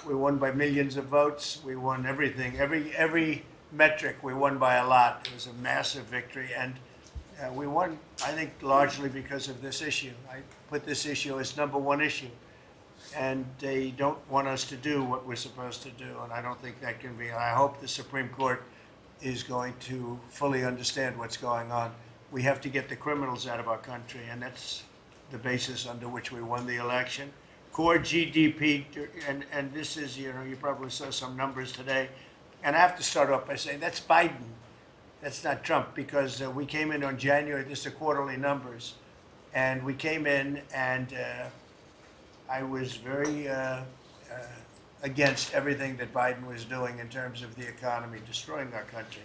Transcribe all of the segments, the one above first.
We won by millions of votes. We won everything. Every metric we won by a lot. It was a massive victory. And we won, I think, largely because of this issue. I put this issue as #1 issue. And they don't want us to do what we're supposed to do. And I don't think that can be. I hope the Supreme Court is going to fully understand what's going on. We have to get the criminals out of our country, and that's the basis under which we won the election. Core GDP, and this is, you probably saw some numbers today. And I have to start off by saying that's Biden. That's not Trump, because we came in on January, this is quarterly numbers. And we came in and I was very against everything that Biden was doing in terms of the economy, destroying our country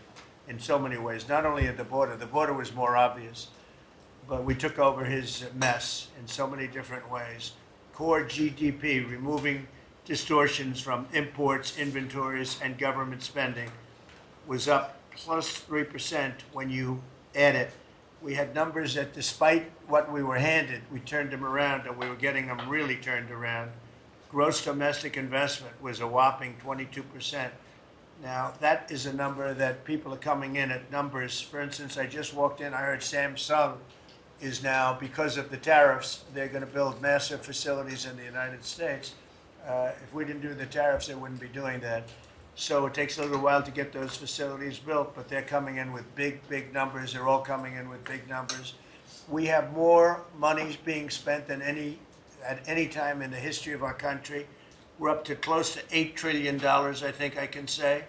in so many ways. Not only at the border was more obvious, but we took over his mess in so many different ways. Core GDP, removing distortions from imports, inventories, and government spending, was up plus 3% when you add it. We had numbers that despite what we were handed, we turned them around, and we were getting them really turned around. Gross domestic investment was a whopping 22%. Now, that is a number that people are coming in at numbers. For instance, I just walked in, I heard Samsung is now, because of the tariffs, they're going to build massive facilities in the United States. If we didn't do the tariffs, they wouldn't be doing that. So it takes a little while to get those facilities built, but they're coming in with big numbers. They're all coming in with big numbers. We have more money being spent than at any time in the history of our country. We're up to close to $8 trillion, I think I can say.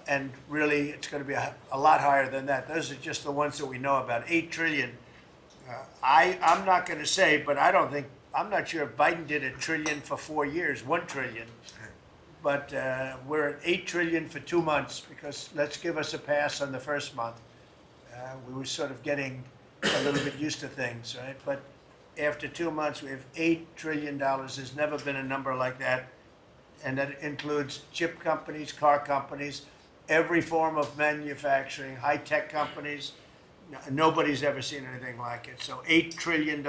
And really, it's going to be a lot higher than that. Those are just the ones that we know about. 8 trillion. I'm not going to say, but I'm not sure if Biden did $1 trillion for 4 years, 1 trillion. But we're at 8 trillion for 2 months, because let's give us a pass on the first month. We were sort of getting a little bit used to things, right? But after 2 months, we have $8 trillion. There's never been a number like that. And that includes chip companies, car companies, every form of manufacturing, high-tech companies. Nobody's ever seen anything like it. So $8 trillion.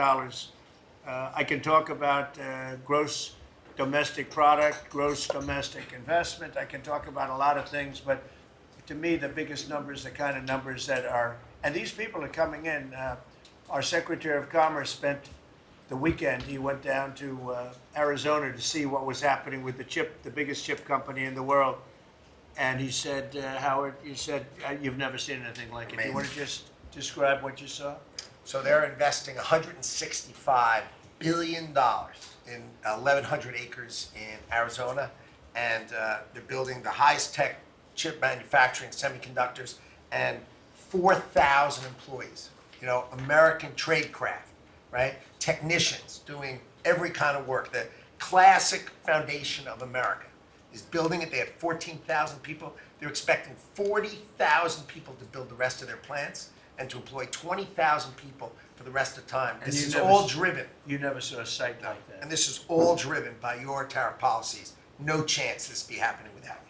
I can talk about gross domestic product, gross domestic investment. I can talk about a lot of things, but to me, the biggest numbers, the kind of numbers that are, and these people are coming in. Our Secretary of Commerce spent the weekend. He went down to Arizona to see what was happening with the biggest chip company in the world. And he said, Howard, you've never seen anything like it. Do you want to just describe what you saw? So they're investing $165 billion in 1,100 acres in Arizona, and they're building the highest tech chip manufacturing, semiconductors, and 4,000 employees. American tradecraft, right? Technicians doing every kind of work. The classic foundation of America is building it. They had 14,000 people. They're expecting 40,000 people to build the rest of their plants and to employ 20,000 people for the rest of the time. This is all driven. You never saw a site like that. And this is all driven by your tariff policies. No chance this be happening without you.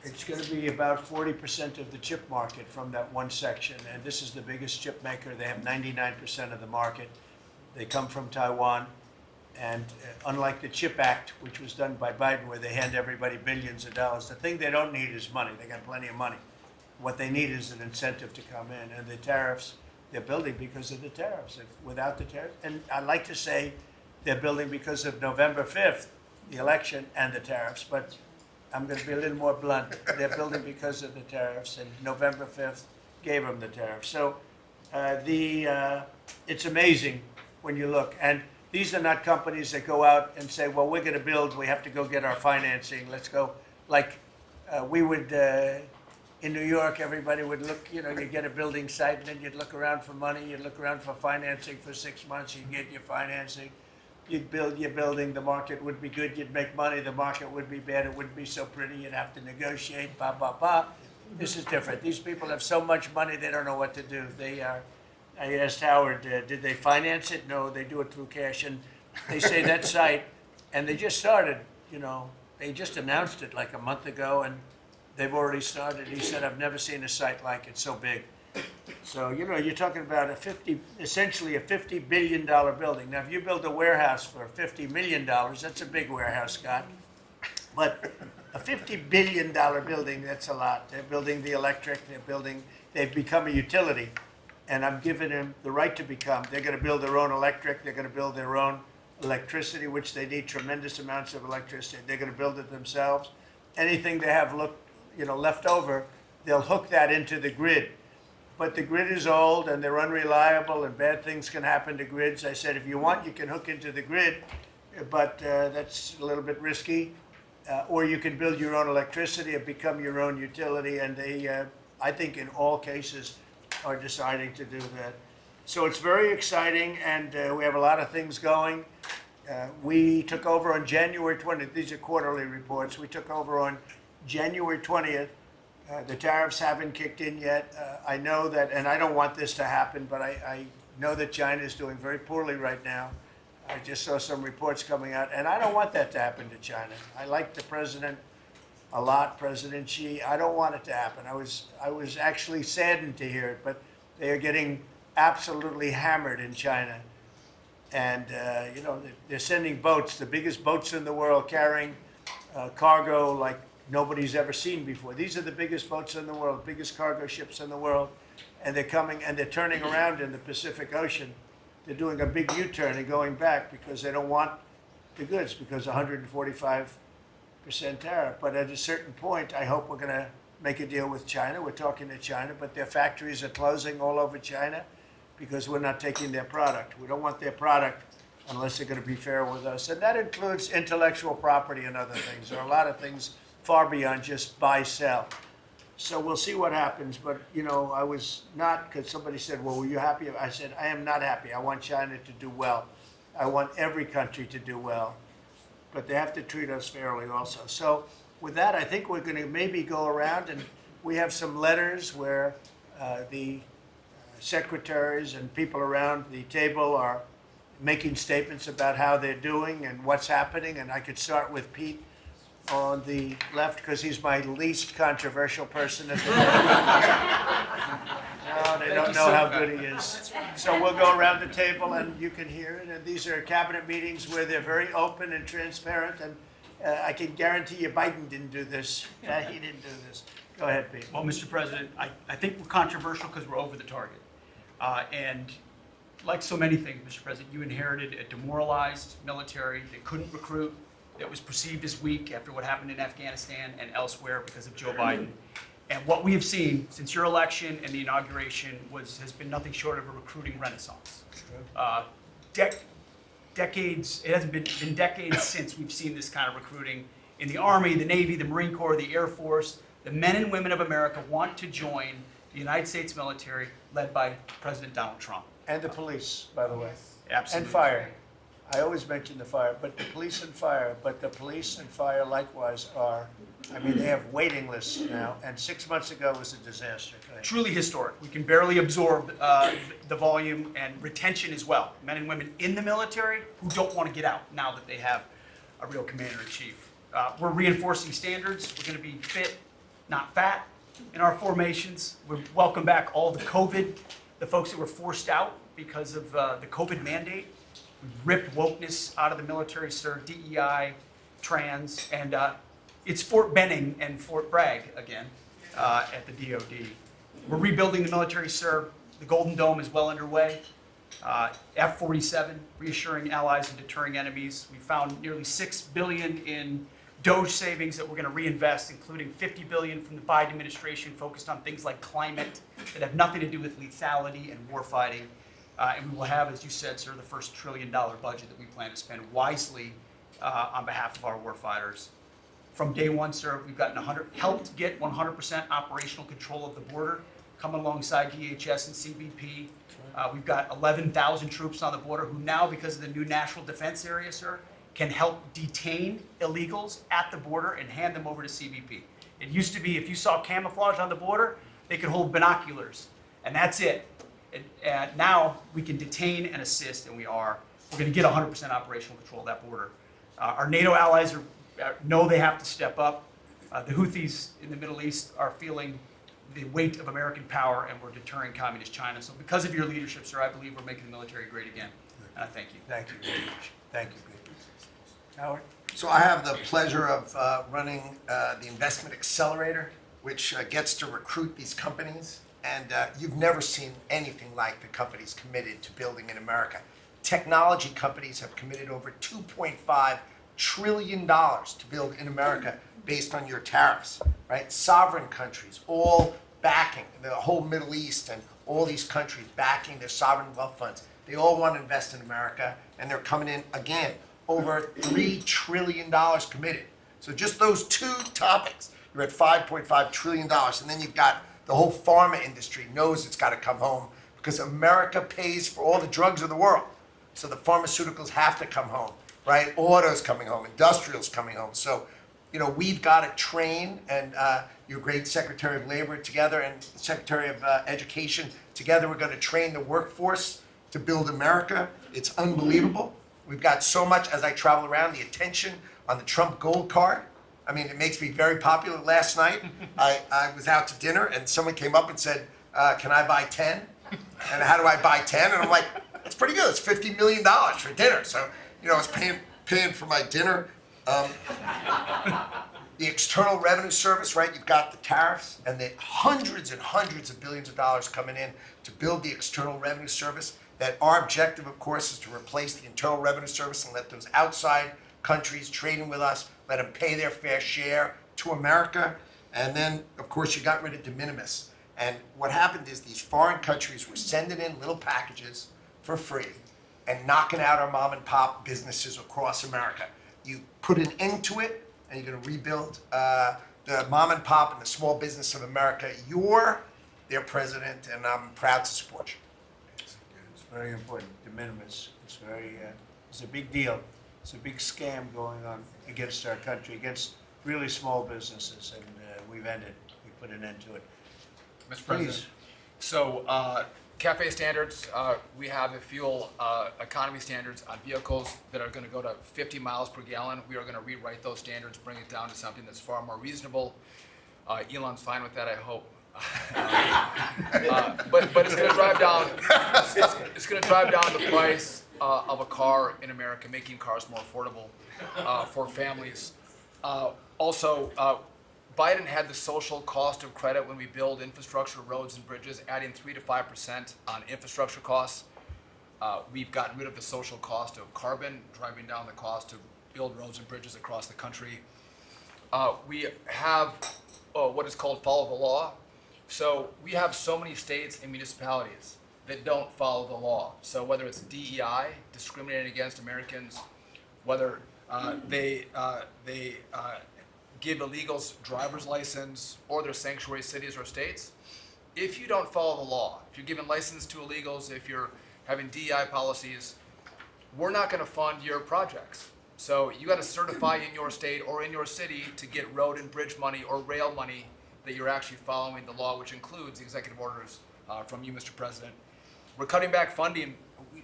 It's going to be about 40% of the chip market from that one section. And this is the biggest chip maker. They have 99% of the market. They come from Taiwan. And unlike the CHIP Act, which was done by Biden, where they hand everybody billions of dollars, the thing they don't need is money. They got plenty of money. What they need is an incentive to come in. And the tariffs, they're building because of the tariffs. Without the tariffs, and I like to say they're building because of November 5th, the election, and the tariffs. But I'm going to be a little more blunt. They're building because of the tariffs, and November 5th gave them the tariffs. So it's amazing when you look. And these are not companies that go out and say, well, we're going to build, we have to go get our financing. Let's go. Like we would, in New York, everybody would look, you get a building site, and then you'd look around for money. You'd look around for financing for 6 months. You'd get your financing. You'd build your building. The market would be good. You'd make money. The market would be bad. It wouldn't be so pretty. You'd have to negotiate, blah, blah, blah. This is different. These people have so much money, they don't know what to do. I asked Howard, did they finance it? No, they do it through cash. And they say that site, and they just started, they just announced it like a month ago, and they've already started. He said, I've never seen a site like it so big. So, you know, you're talking about essentially a $50 billion building. Now, if you build a warehouse for $50 million, that's a big warehouse, Scott. But a $50 billion building, that's a lot. They're building the electric, they've become a utility. And I'm giving them the right to become. They're going to build their own electric, they're going to build their own electricity, which they need tremendous amounts of electricity. They're going to build it themselves. Anything they have left over, they'll hook that into the grid. But the grid is old and they're unreliable and bad things can happen to grids. I said, if you want, you can hook into the grid, but that's a little bit risky. Or you can build your own electricity and become your own utility. And they, I think in all cases, are deciding to do that. So it's very exciting, and we have a lot of things going. We took over on January 20th. These are quarterly reports. We took over on January 20th. The tariffs haven't kicked in yet. I know that, and I don't want this to happen, but I know that China is doing very poorly right now. I just saw some reports coming out, and I don't want that to happen to China. I like the president a lot, President Xi. I don't want it to happen. I was actually saddened to hear it, but they are getting absolutely hammered in China. And, you know, they're sending boats, the biggest boats in the world, carrying cargo like nobody's ever seen before. These are the biggest boats in the world, biggest cargo ships in the world. And they're coming and they're turning around in the Pacific Ocean. They're doing a big U-turn and going back because they don't want the goods because 145% tariff. But at a certain point, I hope we're going to make a deal with China. We're talking to China, but their factories are closing all over China because we're not taking their product. We don't want their product unless they're going to be fair with us. And that includes intellectual property and other things. There are a lot of things far beyond just buy, sell. So we'll see what happens. But, you know, I was not, because somebody said, well, were you happy? I said, I am not happy. I want China to do well. I want every country to do well. But they have to treat us fairly also. So with that, I think we're going to maybe go around, and we have some letters where the secretaries and people around the table are making statements about how they're doing and what's happening. And I could start with Pete on the left because he's my least controversial person at the moment. No, they don't know how good he is. So we'll go around the table and you can hear it. And these are cabinet meetings where they're very open and transparent. And I can guarantee you Biden didn't do this. He didn't do this. Go ahead, Pete. Well, Mr. President, I think we're controversial because we're over the target. And like so many things, Mr. President, you inherited a demoralized military that couldn't recruit, that was perceived as weak after what happened in Afghanistan and elsewhere because of Joe Biden. And what we have seen since your election and the inauguration has been nothing short of a recruiting renaissance. Decades, it hasn't been decades since we've seen this kind of recruiting in the Army, the Navy, the Marine Corps, the Air Force. The men and women of America want to join the United States military led by President Donald Trump. And the police, by the way. Absolutely. And fire. I always mention the fire, but the police and fire, likewise are, I mean, they have waiting lists now, and 6 months ago was a disaster. Truly historic. We can barely absorb the volume and retention as well. Men and women in the military who don't want to get out now that they have a real commander-in-chief. We're reinforcing standards. We're going to be fit, not fat in our formations. We welcome back all the folks that were forced out because of the COVID mandate. We've ripped wokeness out of the military, sir, DEI, trans, and it's Fort Benning and Fort Bragg again at the DOD. We're rebuilding the military, sir. The Golden Dome is well underway. F-47, reassuring allies and deterring enemies. We found nearly $6 billion in DOGE savings that we're going to reinvest, including $50 billion from the Biden administration focused on things like climate that have nothing to do with lethality and warfighting. And we will have, as you said, sir, the first $1 trillion budget that we plan to spend wisely on behalf of our warfighters. From day one, sir, we've helped get 100% operational control of the border, coming alongside DHS and CBP. We've got 11,000 troops on the border who now, because of the new national defense area, sir, can help detain illegals at the border and hand them over to CBP. It used to be if you saw camouflage on the border, they could hold binoculars, and that's it. And now we can detain and assist, and we're going to get 100% operational control of that border. Our NATO allies know they have to step up. The Houthis in the Middle East are feeling the weight of American power, and we're deterring communist China. So because of your leadership, sir, I believe we're making the military great again. And I thank you. Thank you very much. Thank you, Peter. Howard? So I have the pleasure of running the Investment Accelerator, which gets to recruit these companies. And you've never seen anything like the companies committed to building in America. Technology companies have committed over $2.5 trillion to build in America based on your tariffs, right? Sovereign countries all backing, the whole Middle East and all these countries backing their sovereign wealth funds. They all want to invest in America, and they're coming in, again, over $3 trillion committed. So just those two topics, you're at $5.5 trillion, and then you've got the whole pharma industry knows it's got to come home because America pays for all the drugs of the world. So the pharmaceuticals have to come home, right? Autos coming home, industrials coming home. So, you know, we've got to train, and your great Secretary of Labor together and Secretary of Education together, we're going to train the workforce to build America. It's unbelievable. We've got so much, as I travel around, the attention on the Trump Gold Card. I mean, it makes me very popular. Last night, I was out to dinner, and someone came up and said, can I buy 10? And how do I buy 10? And I'm like, that's pretty good. It's $50 million for dinner. So, you know, I was paying for my dinner. The External Revenue Service, right? You've got the tariffs and the hundreds and hundreds of billions of dollars coming in to build the External Revenue Service. That our objective, of course, is to replace the Internal Revenue Service and let those outside countries trading with us, let them pay their fair share to America. And then, of course, you got rid of de minimis. And what happened is these foreign countries were sending in little packages for free and knocking out our mom and pop businesses across America. You put an end to it, and you're going to rebuild the mom and pop and the small business of America. You're their president, and I'm proud to support you. It's very important. De minimis. It's very. It's a big deal. It's a big scam going on against our country, against really small businesses, and we've ended. We put an end to it. Mr. President. Please. So, CAFE standards, we have the fuel economy standards on vehicles that are going to go to 50 miles per gallon. We are going to rewrite those standards, bring it down to something that's far more reasonable. Elon's fine with that, I hope. But it's going to drive down. It's going to drive down the price of a car in America, making cars more affordable for families. Also, Biden had the social cost of credit when we build infrastructure, roads, and bridges, adding 3 to 5% on infrastructure costs. We've gotten rid of the social cost of carbon, driving down the cost to build roads and bridges across the country. We have what is called follow the law. So we have so many states and municipalities that don't follow the law. So whether it's DEI, discriminating against Americans, whether they give illegals driver's license, or their sanctuary cities or states, if you don't follow the law, if you're giving license to illegals, if you're having DEI policies, we're not going to fund your projects. So you got to certify in your state or in your city to get road and bridge money or rail money that you're actually following the law, which includes executive orders from you, Mr. President. We're cutting back funding.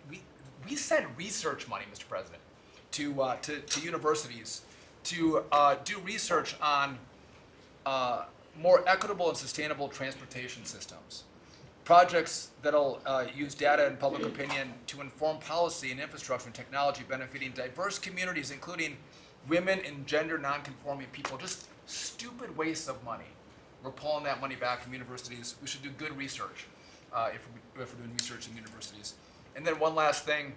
We send research money, Mr. President, to universities to do research on more equitable and sustainable transportation systems. Projects that'll use data and public opinion to inform policy and infrastructure and technology benefiting diverse communities, including women and gender nonconforming people. Just stupid wastes of money. We're pulling that money back from universities. We should do good research if we're doing research in universities. And then one last thing,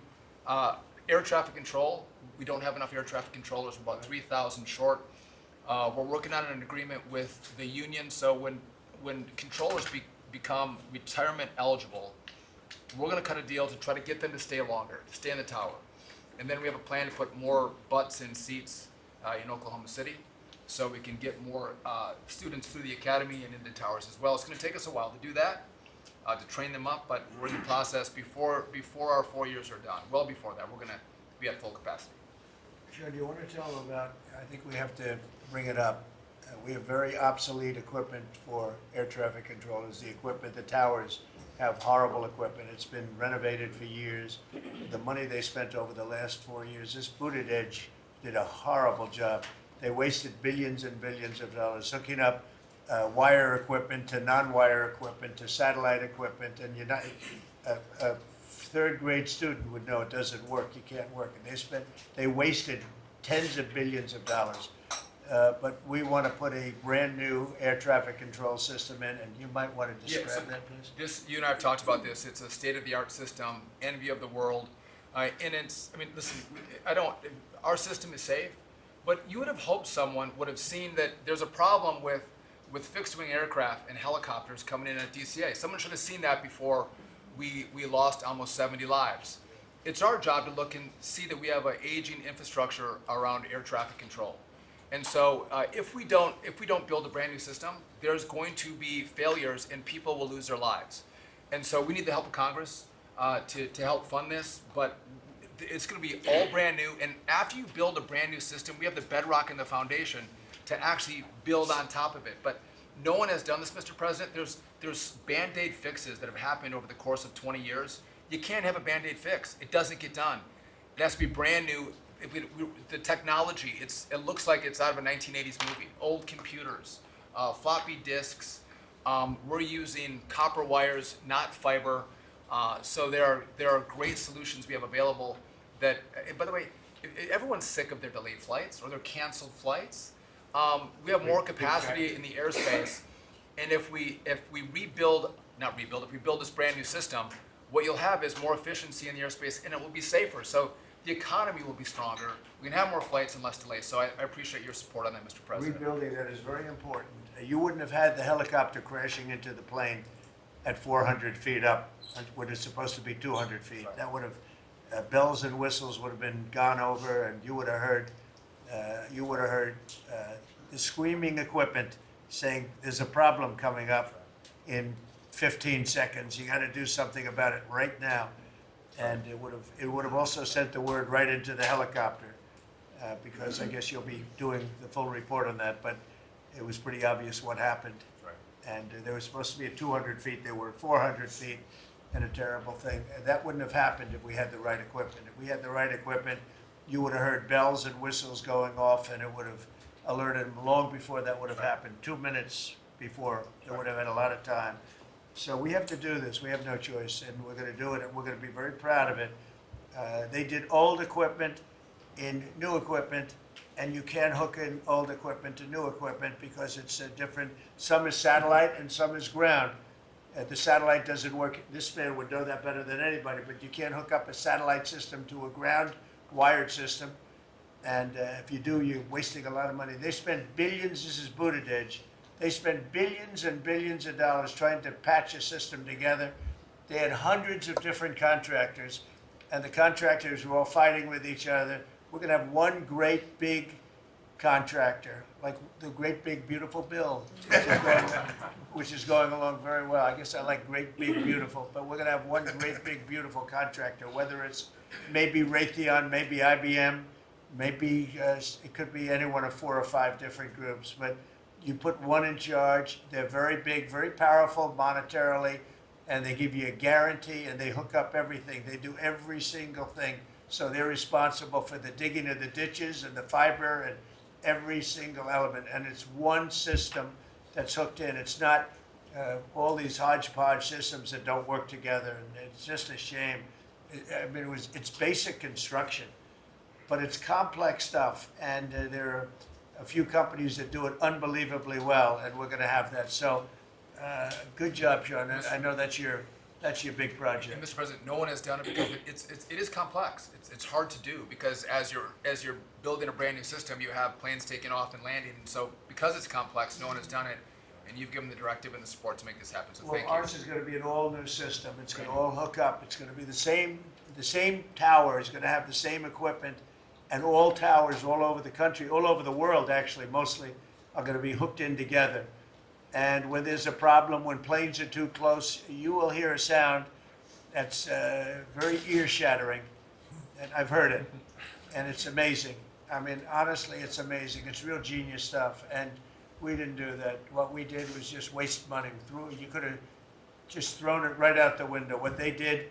air traffic control. We don't have enough air traffic controllers. We're about 3,000 short. We're working on an agreement with the union, so when controllers become retirement eligible, we're going to cut a deal to try to get them to stay longer, to stay in the tower. And then we have a plan to put more butts in seats in Oklahoma City, so we can get more students through the academy and into towers as well. It's going to take us a while to do that, to train them up, but we're in the process before our 4 years are done. Well before that, we're going to be at full capacity. Joe, do you want to tell them about, I think we have to bring it up, we have very obsolete equipment for air traffic controllers. The equipment, the towers have horrible equipment. It's been renovated for years. The money they spent over the last 4 years, this Buttigieg did a horrible job. They wasted billions and billions of dollars hooking up wire equipment to non-wire equipment to satellite equipment, and you're not, a third grade student would know it doesn't work. You can't work it. They wasted tens of billions of dollars. But we want to put a brand new air traffic control system in, and you might want to describe that, please. You and I have talked about this. It's a state-of-the-art system, envy of the world. And it's, I mean, listen, our system is safe, but you would have hoped someone would have seen that there's a problem with fixed-wing aircraft and helicopters coming in at DCA. Someone should have seen that before we lost almost 70 lives. It's our job to look and see that we have an aging infrastructure around air traffic control. And so if we don't build a brand new system, there's going to be failures and people will lose their lives. And so we need the help of Congress to help fund this, but it's going to be all brand new. And after you build a brand new system, we have the bedrock and the foundation to actually build on top of it. But no one has done this, Mr. President. There's Band-Aid fixes that have happened over the course of 20 years. You can't have a Band-Aid fix. It doesn't get done. It has to be brand new. The technology, it looks like it's out of a 1980s movie. Old computers, floppy disks. We're using copper wires, not fiber. So there are great solutions we have available that, by the way, everyone's sick of their delayed flights or their canceled flights. We have more capacity in the airspace, and if we build this brand new system, what you'll have is more efficiency in the airspace, and it will be safer. So the economy will be stronger. We can have more flights and less delays. So I appreciate your support on that, Mr. President. Rebuilding that is very important. You wouldn't have had the helicopter crashing into the plane at 400 feet up when it's supposed to be 200 feet. Right. That would have, bells and whistles would have been gone over, and you would have heard the screaming equipment saying there's a problem coming up in 15 seconds. You got to do something about it right now. And it would have also sent the word right into the helicopter, because I guess you'll be doing the full report on that, but it was pretty obvious what happened. Right. And there was supposed to be at 200 feet, there were 400 feet, and a terrible thing. And that wouldn't have happened if we had the right equipment. If we had the right equipment, you would have heard bells and whistles going off, and it would have alerted them long before that would have happened. 2 minutes before, they would have had a lot of time. So we have to do this. We have no choice, and we're going to do it, and we're going to be very proud of it. They did old equipment in new equipment, and you can't hook in old equipment to new equipment because it's different. Some is satellite and some is ground. The satellite doesn't work. This man would know that better than anybody, but you can't hook up a satellite system to a ground wired system. And if you do, you're wasting a lot of money. They spent billions. This is Buttigieg. They spent billions and billions of dollars trying to patch a system together. They had hundreds of different contractors, and the contractors were all fighting with each other. We're going to have one great big contractor, like the great big beautiful bill, which is going along very well. I guess I like great big beautiful, but we're going to have one great big beautiful contractor, whether it's maybe Raytheon, maybe IBM, maybe it could be any one of 4 or 5 different groups, but you put one in charge. They're very big, very powerful monetarily, and they give you a guarantee, and they hook up everything. They do every single thing. So they're responsible for the digging of the ditches and the fiber and every single element. And it's one system that's hooked in. It's not all these hodgepodge systems that don't work together. And it's just a shame. I mean, it's basic construction, but it's complex stuff. And there are a few companies that do it unbelievably well, and we're going to have that. So, good job, Sean. I know that's your big project. And Mr. President, no one has done it because it is complex. It's hard to do because as you're building a brand new system, you have planes taking off and landing. And so, because it's complex, no one has done it, and you've given the directive and the support to make this happen. So, thank you. Ours is going to be an all-new system. It's going to all hook up. It's going to be the same. The same tower is going to have the same equipment. And all towers all over the country, all over the world actually, mostly, are going to be hooked in together. And when there's a problem, when planes are too close, you will hear a sound that's very ear-shattering. And I've heard it, and it's amazing. I mean, honestly, it's amazing. It's real genius stuff, and we didn't do that. What we did was just waste money. You could have just thrown it right out the window. What they did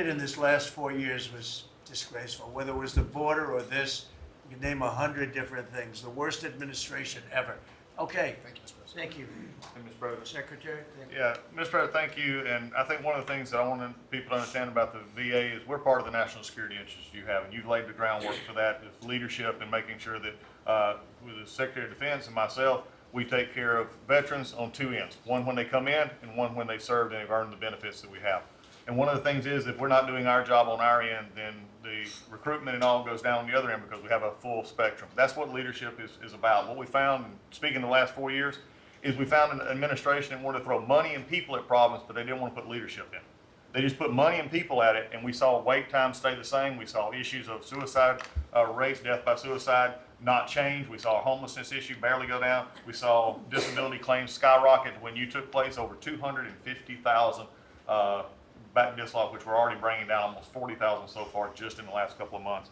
in this last 4 years was disgraceful. Whether it was the border or this, you can name 100 different things. The worst administration ever. Okay, Thank you, Mr. President. thank you. Mr. President. Secretary? Thank you. Yeah, Mr. President, thank you. And I think one of the things that I want people to understand about the VA is we're part of the national security interests you have, and you've laid the groundwork for that with leadership and making sure that with the Secretary of Defense and myself, we take care of veterans on two ends, one when they come in and one when they served and have earned the benefits that we have. And one of the things is if we're not doing our job on our end, then the recruitment and all goes down on the other end because we have a full spectrum. That's what leadership is about. What we found, speaking the last 4 years, is we found an administration that wanted to throw money and people at problems, but they didn't want to put leadership in. They just put money and people at it, and we saw wait times stay the same. We saw issues of suicide rates, death by suicide, not change. We saw a homelessness issue barely go down. We saw disability claims skyrocket when you took place over 250,000 back dislodge, which we're already bringing down almost 40,000 so far just in the last couple of months.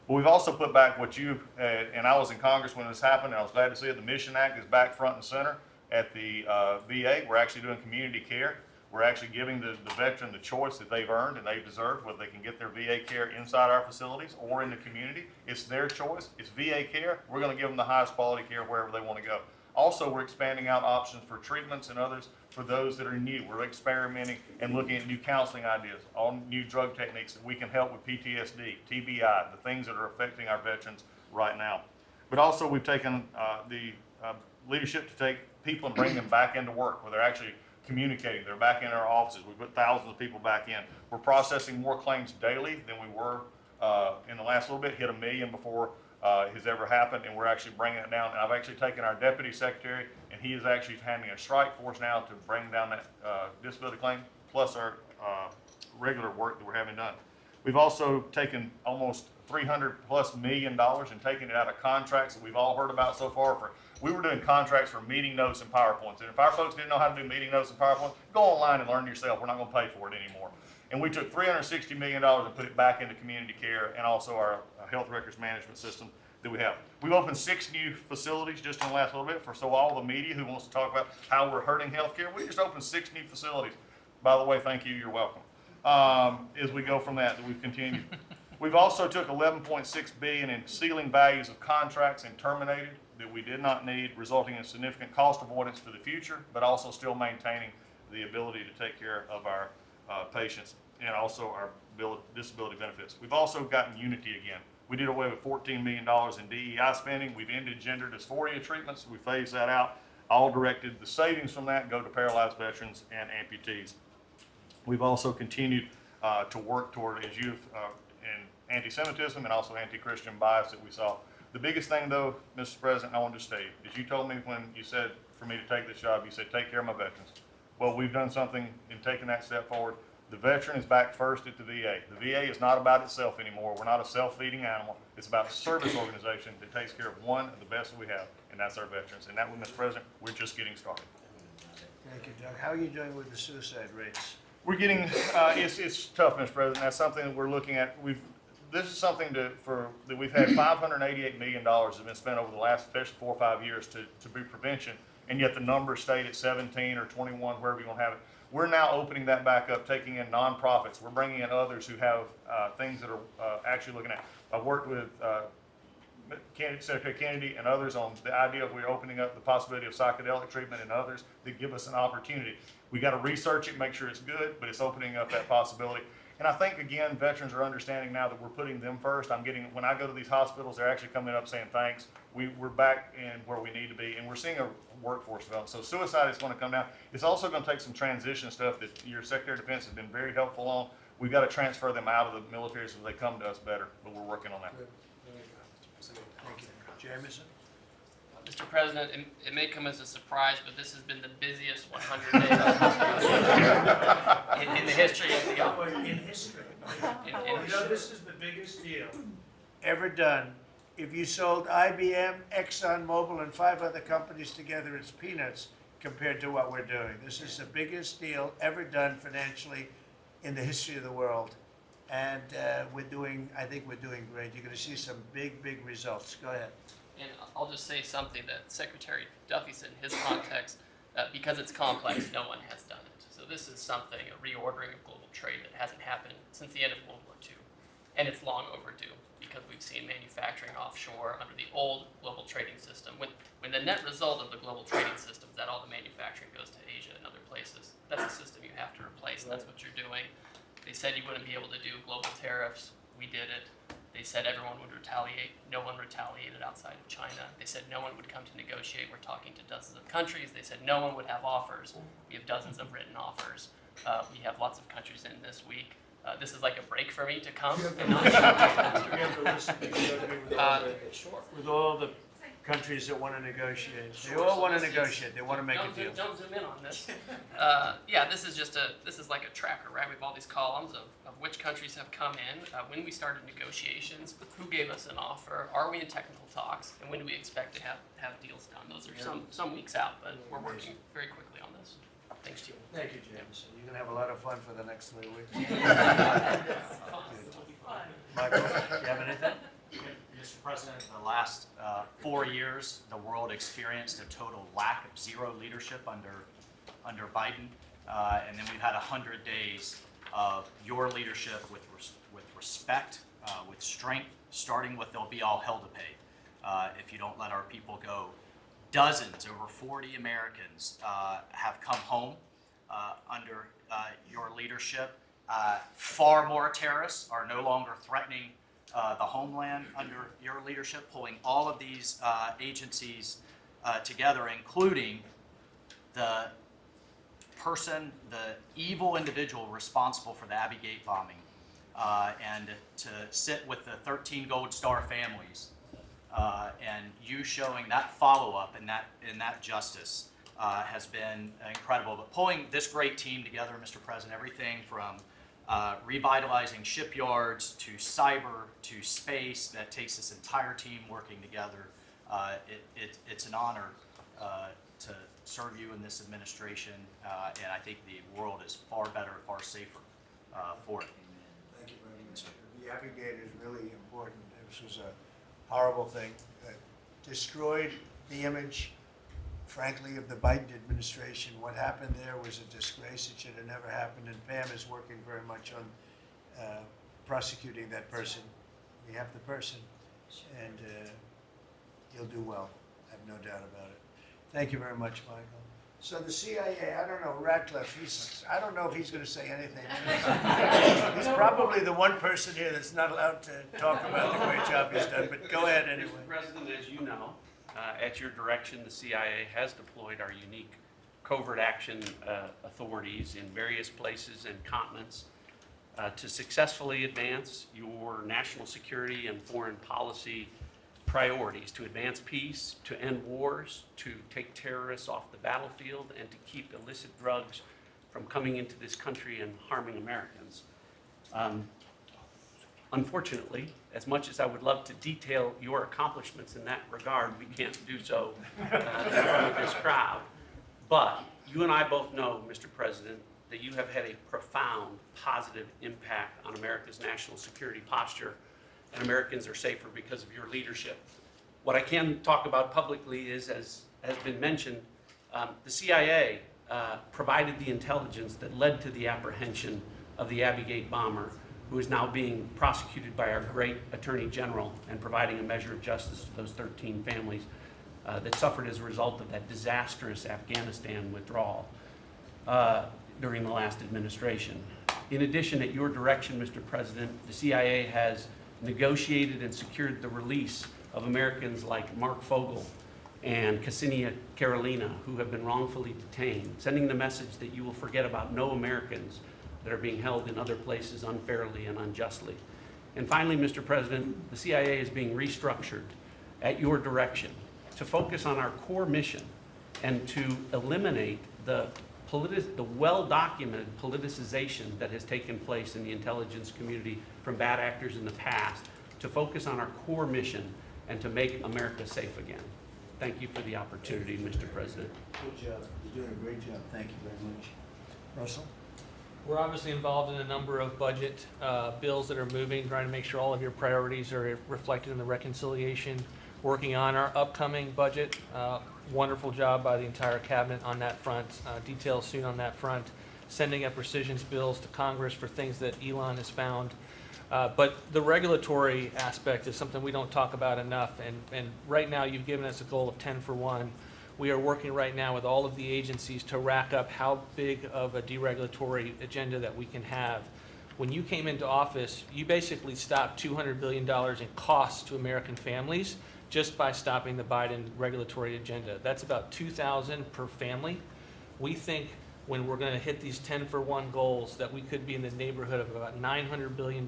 But we've also put back what you, and I was in Congress when this happened, and I was glad to see it. The Mission Act is back front and center at the VA. We're actually doing community care. We're actually giving the veteran the choice that they've earned and they've deserved, whether they can get their VA care inside our facilities or in the community. It's their choice. It's VA care. We're going to give them the highest quality care wherever they want to go. Also, we're expanding out options for treatments and others for those that are new. We're experimenting and looking at new counseling ideas, all new drug techniques that we can help with PTSD, TBI, the things that are affecting our veterans right now. But also, we've taken the leadership to take people and bring them back into work where they're actually communicating. They're back in our offices. We put thousands of people back in. We're processing more claims daily than we were in the last little bit, hit 1 million before has ever happened, and we're actually bringing it down. And I've actually taken our deputy secretary, and he is actually handling a strike force now to bring down that disability claim, plus our regular work that we're having done. We've also taken almost $300+ million and taken it out of contracts that we've all heard about so far. We were doing contracts for meeting notes and PowerPoints, and if our folks didn't know how to do meeting notes and PowerPoints, go online and learn yourself. We're not going to pay for it anymore. And we took $360 million and put it back into community care and also our health records management system that we have. We've opened 6 new facilities just in the last little bit for all the media who wants to talk about how we're hurting healthcare. We just opened 6 new facilities. By the way, thank you. You're welcome. As we go from that we've continued. We've also took $11.6 billion in ceiling values of contracts and terminated that we did not need, resulting in significant cost avoidance for the future, but also still maintaining the ability to take care of our patients and also our disability benefits. We've also gotten unity again. We did away with $14 million in DEI spending. We've ended gender dysphoria treatments. We phased that out. All directed the savings from that go to paralyzed veterans and amputees. We've also continued to work toward, as you've, in anti-Semitism and also anti-Christian bias that we saw. The biggest thing, though, Mr. President, I wanted to state, is you told me when you said for me to take this job, you said take care of my veterans. Well, we've done something in taking that step forward. The veteran is back first at the VA. The VA is not about itself anymore. We're not a self-feeding animal. It's about a service organization that takes care of one of the best that we have, and that's our veterans. And that one, Mr. President, we're just getting started. Thank you, Doug. How are you doing with the suicide rates? We're getting, it's tough, Mr. President. That's something that we're looking at. This is something that we've had $588 million that's been spent over the last, especially 4 or 5 years to be prevention, and yet the numbers stayed at 17 or 21, wherever you're going to have it. We're now opening that back up, taking in nonprofits. We're bringing in others who have things that are actually looking at. I've worked with Secretary Kennedy and others on the idea of we're opening up the possibility of psychedelic treatment and others that give us an opportunity. We got to research it, make sure it's good, but it's opening up that possibility. And I think, again, veterans are understanding now that we're putting them first. When I go to these hospitals, they're actually coming up saying thanks. We're back in where we need to be, and we're seeing a workforce develop. So suicide is going to come down. It's also going to take some transition stuff that your Secretary of Defense has been very helpful on. We've got to transfer them out of the military so they come to us better, but we're working on that. Thank you. Jameson? Mr. President, it may come as a surprise, but this has been the busiest 100 days in the history of the office. In history. In This is the biggest deal ever done. If you sold IBM, ExxonMobil, and 5 other companies together, it's peanuts compared to what we're doing. This is the biggest deal ever done financially in the history of the world. And I think we're doing great. You're going to see some big, big results. Go ahead. And I'll just say something that Secretary Duffy said in his context, because it's complex, no one has done it. So this is something, a reordering of global trade that hasn't happened since the end of World War II. And it's long overdue because we've seen manufacturing offshore under the old global trading system. When the net result of the global trading system is that all the manufacturing goes to Asia and other places, that's a system you have to replace. That's what you're doing. They said you wouldn't be able to do global tariffs. We did it. They said everyone would retaliate. No one retaliated outside of China. They said no one would come to negotiate. We're talking to dozens of countries. They said no one would have offers. We have dozens of written offers. We have lots of countries in this week. This is like a break for me to come. And not sure. With all the countries that want to negotiate. They all want to negotiate. They want to make a deal. Don't zoom in on this. Yeah, this is like a tracker, right? We have all these columns of which countries have come in, when we started negotiations, who gave us an offer, are we in technical talks, and when do we expect to have deals done? Those are some weeks out, but we're working very quickly on this. Thanks to you. Thank you, James. You're going to have a lot of fun for the next 3 weeks. Michael, you have anything? Mr. President, the last 4 years, the world experienced a total lack of zero leadership under Biden, and then we've had 100 days of your leadership with respect, with strength, starting with there'll be all hell to pay if you don't let our people go. Dozens, over 40 Americans have come home under your leadership. Far more terrorists are no longer threatening the homeland under your leadership, pulling all of these agencies together, including the evil individual responsible for the Abbey Gate bombing, and to sit with the 13 Gold Star families, and you showing that follow-up and that justice has been incredible. But pulling this great team together, Mr. President, everything from revitalizing shipyards to cyber to space, that takes this entire team working together. It's an honor to serve you in this administration, and I think the world is far better, far safer for it. Thank you very much. The Abbey Gate is really important. This was a horrible thing that destroyed the image, frankly, of the Biden administration. What happened there was a disgrace. It should have never happened, and Pam is working very much on prosecuting that person. We have the person, and he'll do well. I have no doubt about it. Thank you very much, Michael. So the CIA, I don't know, Ratcliffe, I don't know if he's going to say anything. He's probably the one person here that's not allowed to talk about the great job he's done, but go ahead anyway. Mr. President, as you know, at your direction, the CIA has deployed our unique covert action authorities in various places and continents to successfully advance your national security and foreign policy priorities, to advance peace, to end wars, to take terrorists off the battlefield, and to keep illicit drugs from coming into this country and harming Americans. Unfortunately, as much as I would love to detail your accomplishments in that regard, we can't do so in front of this crowd. But you and I both know, Mr. President, that you have had a profound positive impact on America's national security posture, and Americans are safer because of your leadership. What I can talk about publicly is, as has been mentioned, the CIA provided the intelligence that led to the apprehension of the Abbey Gate bomber, who is now being prosecuted by our great Attorney General and providing a measure of justice to those 13 families that suffered as a result of that disastrous Afghanistan withdrawal during the last administration. In addition, at your direction, Mr. President, the CIA has negotiated and secured the release of Americans like Mark Fogel and Ksenia Karolina, who have been wrongfully detained, sending the message that you will forget about no Americans that are being held in other places unfairly and unjustly. And finally, Mr. President, the CIA is being restructured at your direction to focus on our core mission and to eliminate the well-documented politicization that has taken place in the intelligence community from bad actors in the past, to focus on our core mission and to make America safe again. Thank you for the opportunity, Mr. President. Good job. You're doing a great job. Thank you very much. Russell? We're obviously involved in a number of budget bills that are moving, trying to make sure all of your priorities are reflected in the reconciliation, working on our upcoming budget. Wonderful job by the entire cabinet on that front. Details soon on that front. Sending up rescissions bills to Congress for things that Elon has found But the regulatory aspect is something we don't talk about enough, and right now you've given us a goal of 10 for 1. We are working right now with all of the agencies to rack up how big of a deregulatory agenda that we can have. When you came into office, you basically stopped $200 billion in costs to American families just by stopping the Biden regulatory agenda. That's about $2,000 per family. We think when we're going to hit these 10 for 1 goals that we could be in the neighborhood of about $900 billion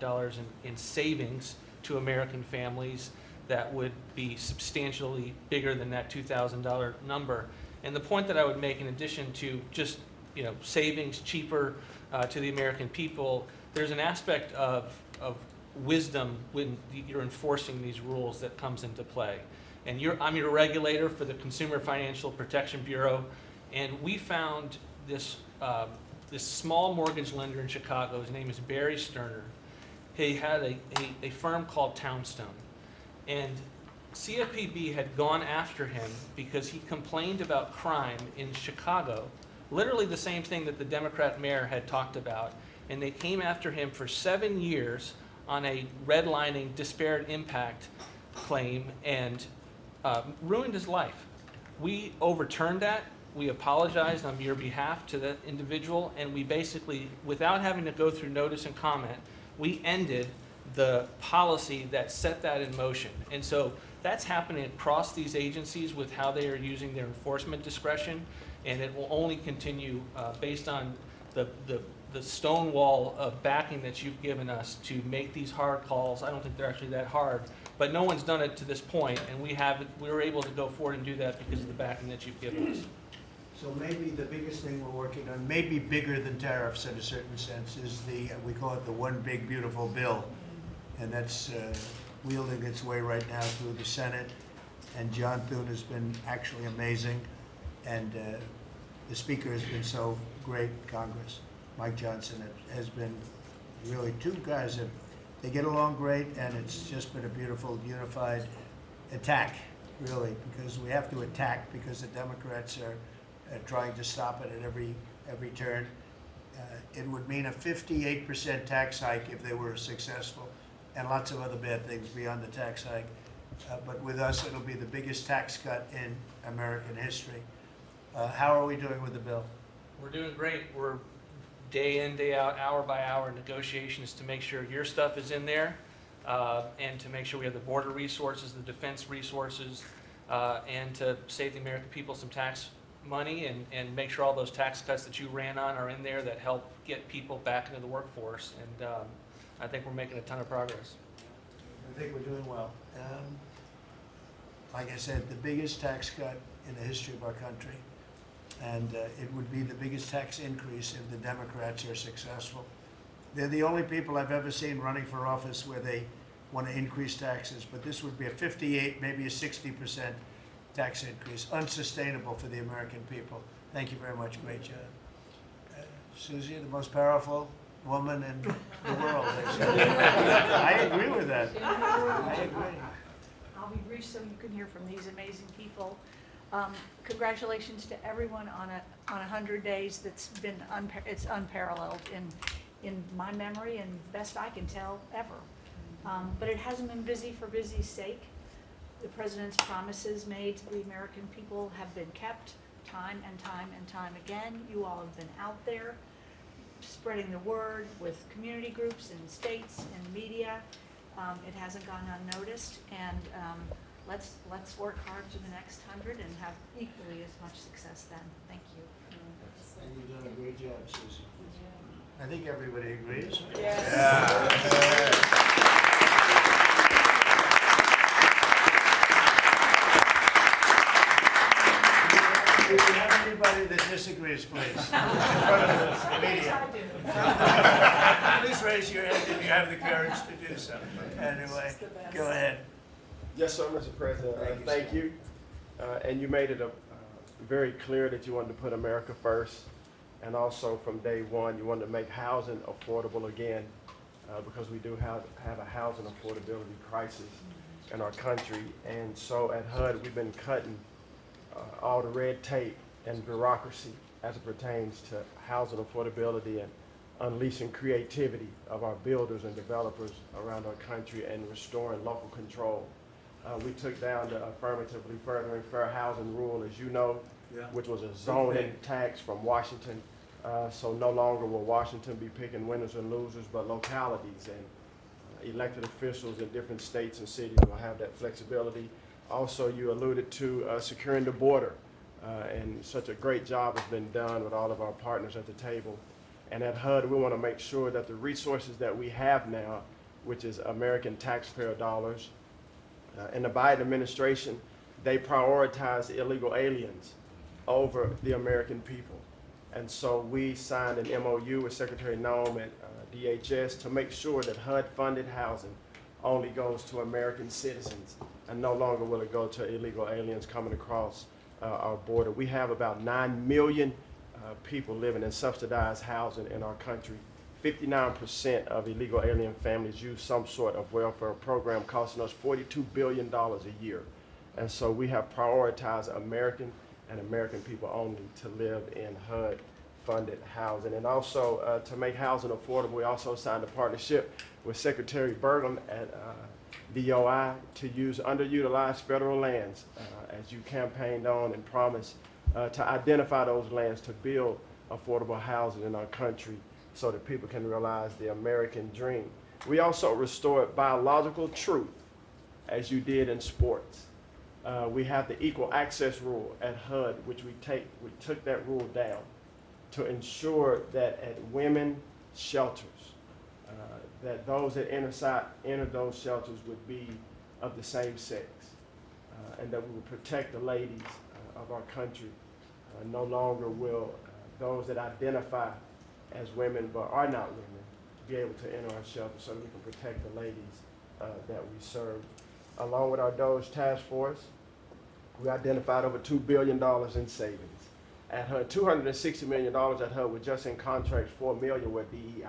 in savings to American families that would be substantially bigger than that $2,000 number. And the point that I would make, in addition to just savings cheaper to the American people, there's an aspect of wisdom when you're enforcing these rules that comes into play. And I'm your regulator for the Consumer Financial Protection Bureau, and we found this small mortgage lender in Chicago. His name is Barry Sterner. He had a firm called Townstone. And CFPB had gone after him because he complained about crime in Chicago, literally the same thing that the Democrat mayor had talked about. And they came after him for 7 years on a redlining disparate impact claim and ruined his life. We overturned that. We apologized on your behalf to that individual, and we basically, without having to go through notice and comment, we ended the policy that set that in motion. And so that's happening across these agencies with how they are using their enforcement discretion, and it will only continue based on the stone wall of backing that you've given us to make these hard calls. I don't think they're actually that hard, but no one's done it to this point, and we were able to go forward and do that because of the backing that you've given us. So maybe the biggest thing we're working on, maybe bigger than tariffs in a certain sense, is we call it the one big beautiful bill. And that's wielding its way right now through the Senate. And John Thune has been actually amazing. And the Speaker has been so great, Congress. Mike Johnson has been really two guys that they get along great, and it's just been a beautiful, unified attack, really, because we have to attack because the Democrats are trying to stop it at every turn. It would mean a 58% tax hike if they were successful, and lots of other bad things beyond the tax hike. But with us, it'll be the biggest tax cut in American history. How are we doing with the bill? We're doing great. We're day in, day out, hour by hour negotiations to make sure your stuff is in there, and to make sure we have the border resources, the defense resources, and to save the American people some tax money and make sure all those tax cuts that you ran on are in there that help get people back into the workforce. And I think we're making a ton of progress. I think we're doing well. Like I said, the biggest tax cut in the history of our country. And it would be the biggest tax increase if the Democrats are successful. They're the only people I've ever seen running for office where they want to increase taxes, but this would be a 58, maybe a 60% tax increase, unsustainable for the American people. Thank you very much. Great job. Susie, the most powerful woman in the world. I agree with that. I agree. I'll be brief so you can hear from these amazing people. Congratulations to everyone on 100 days. That's been it's unparalleled in my memory and best I can tell ever. But it hasn't been busy for busy's sake. The president's promises made to the American people have been kept time and time and time again. You all have been out there spreading the word with community groups and states and media. It hasn't gone unnoticed, and let's work hard to the next 100 and have equally as much success then. Thank you. And you've done a great job, Susie. I think everybody agrees. If you have anybody that disagrees, please, in front of the media. Please raise your hand if you have the courage to do so. Anyway, go ahead. Yes, sir, Mr. President. Thank you. And you made it very clear that you wanted to put America first, and also from day one you wanted to make housing affordable again, because we do have a housing affordability crisis in our country. And so at HUD we've been cutting all the red tape and bureaucracy as it pertains to housing affordability and unleashing creativity of our builders and developers around our country and restoring local control. We took down the affirmatively furthering fair housing rule, as you know, which was a zoning tax from Washington. So no longer will Washington be picking winners and losers, but localities and elected officials in different states and cities will have that flexibility. Also, you alluded to securing the border, and such a great job has been done with all of our partners at the table. And at HUD, we want to make sure that the resources that we have now, which is American taxpayer dollars, in the Biden administration, they prioritize illegal aliens over the American people. And so we signed an MOU with Secretary Noem at DHS to make sure that HUD-funded housing only goes to American citizens, and no longer will it go to illegal aliens coming across our border. We have about 9 million people living in subsidized housing in our country. 59% of illegal alien families use some sort of welfare program, costing us $42 billion a year. And so we have prioritized American and American people only to live in HUD-funded housing. And also to make housing affordable, we also signed a partnership with Secretary Burgum at DOI to use underutilized federal lands, as you campaigned on and promised, to identify those lands to build affordable housing in our country so that people can realize the American dream. We also restored biological truth, as you did in sports. We have the equal access rule at HUD, which we took that rule down to ensure that at women shelters, that those that enter those shelters would be of the same sex, and that we would protect the ladies of our country. No longer will those that identify as women but are not women be able to enter our shelter, so that we can protect the ladies that we serve. Along with our DOGE task force, we identified over $2 billion in savings. At HUD, $260 million at HUD was just in contracts, $4 million were DEI.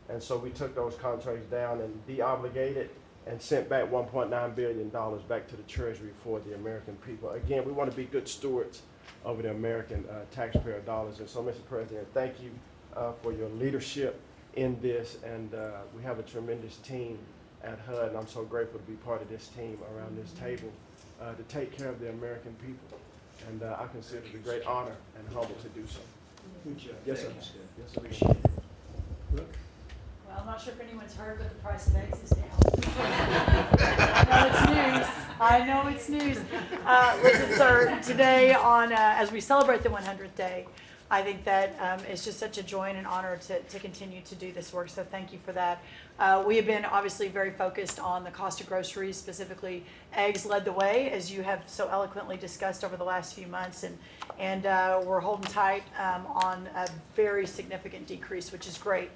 And so we took those contracts down and de-obligated and sent back $1.9 billion back to the Treasury for the American people. Again, we want to be good stewards over the American taxpayer dollars. And so, Mr. President, thank you for your leadership in this. And we have a tremendous team at HUD, and I'm so grateful to be part of this team around this table to take care of the American people. And I consider it a great honor and humble to do so. Good job. Yes, sir. Thanks, Steve. Yes, sir. Appreciate it. Brooke? Well, I'm not sure if anyone's heard, but the price of eggs is down. I know it's news. I know it's news. Listen, sir, today on, as we celebrate the 100th day, I think that it's just such a joy and an honor to continue to do this work, so thank you for that. We have been obviously very focused on the cost of groceries, specifically eggs led the way, as you have so eloquently discussed over the last few months, and we're holding tight on a very significant decrease, which is great,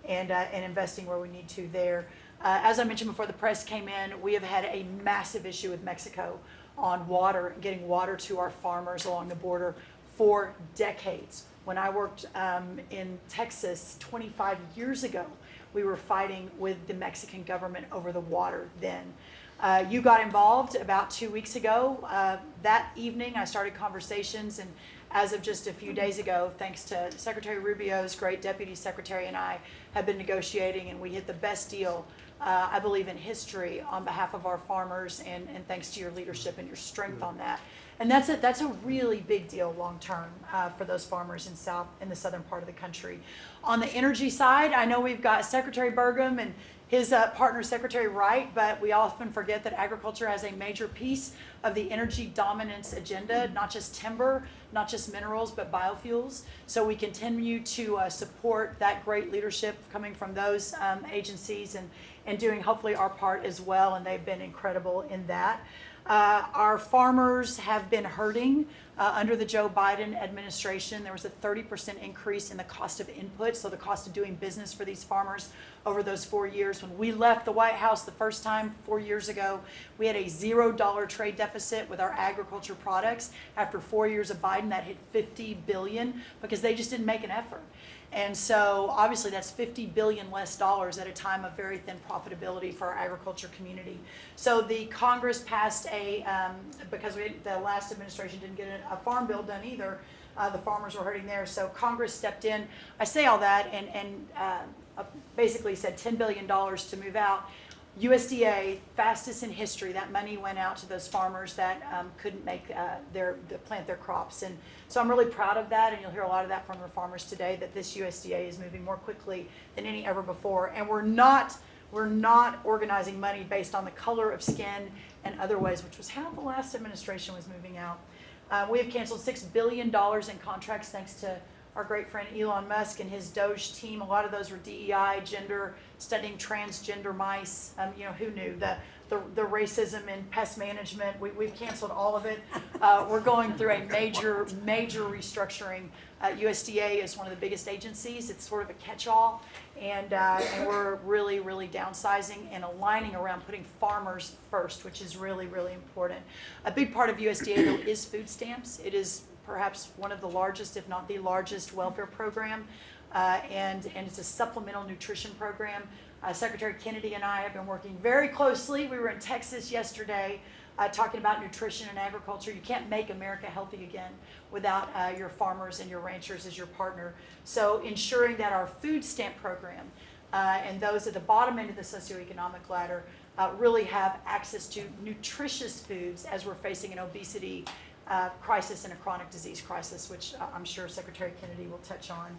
and investing where we need to there. As I mentioned before the press came in, we have had a massive issue with Mexico on water, getting water to our farmers along the border for decades. When I worked in Texas 25 years ago, we were fighting with the Mexican government over the water then. You got involved about 2 weeks ago. That evening I started conversations, and as of just a few days ago, thanks to Secretary Rubio's great deputy secretary and I have been negotiating, and we hit the best deal I believe in history on behalf of our farmers, and thanks to your leadership and your strength on that. And that's a really big deal long term for those farmers in the southern part of the country. On the energy side, I know we've got Secretary Burgum and his partner Secretary Wright, but we often forget that agriculture has a major piece of the energy dominance agenda, not just timber, not just minerals, but biofuels. So we continue to support that great leadership coming from those agencies and doing hopefully our part as well, and they've been incredible in that. Our farmers have been hurting under the Joe Biden administration. There was a 30% increase in the cost of input, so the cost of doing business for these farmers over those 4 years. When we left the White House the first time 4 years ago, we had a $0 trade deficit with our agriculture products. After 4 years of Biden, that hit $50 billion because they just didn't make an effort. And so obviously that's $50 billion less dollars at a time of very thin profitability for our agriculture community. So the Congress passed because the last administration didn't get a farm bill done either, the farmers were hurting there. So Congress stepped in. I say all that and basically said $10 billion to move out. USDA, fastest in history, that money went out to those farmers that couldn't make plant their crops. And so I'm really proud of that, and you'll hear a lot of that from the farmers today, that this USDA is moving more quickly than any ever before. And we're not organizing money based on the color of skin and other ways, which was how the last administration was moving out. We have canceled $6 billion in contracts thanks to our great friend Elon Musk and his Doge team. A lot of those were DEI, gender, studying transgender mice. Who knew? The racism in pest management, we've canceled all of it. We're going through a major restructuring. USDA is one of the biggest agencies. It's sort of a catch-all. And we're really downsizing and aligning around putting farmers first, which is really important. A big part of USDA, though, is food stamps. It is perhaps one of the largest, if not the largest, welfare program, and it's a supplemental nutrition program. Secretary Kennedy and I have been working very closely. We were in Texas yesterday talking about nutrition and agriculture. You can't make America healthy again without your farmers and your ranchers as your partner. So ensuring that our food stamp program and those at the bottom end of the socioeconomic ladder really have access to nutritious foods as we're facing an obesity crisis and a chronic disease crisis, which I'm sure Secretary Kennedy will touch on.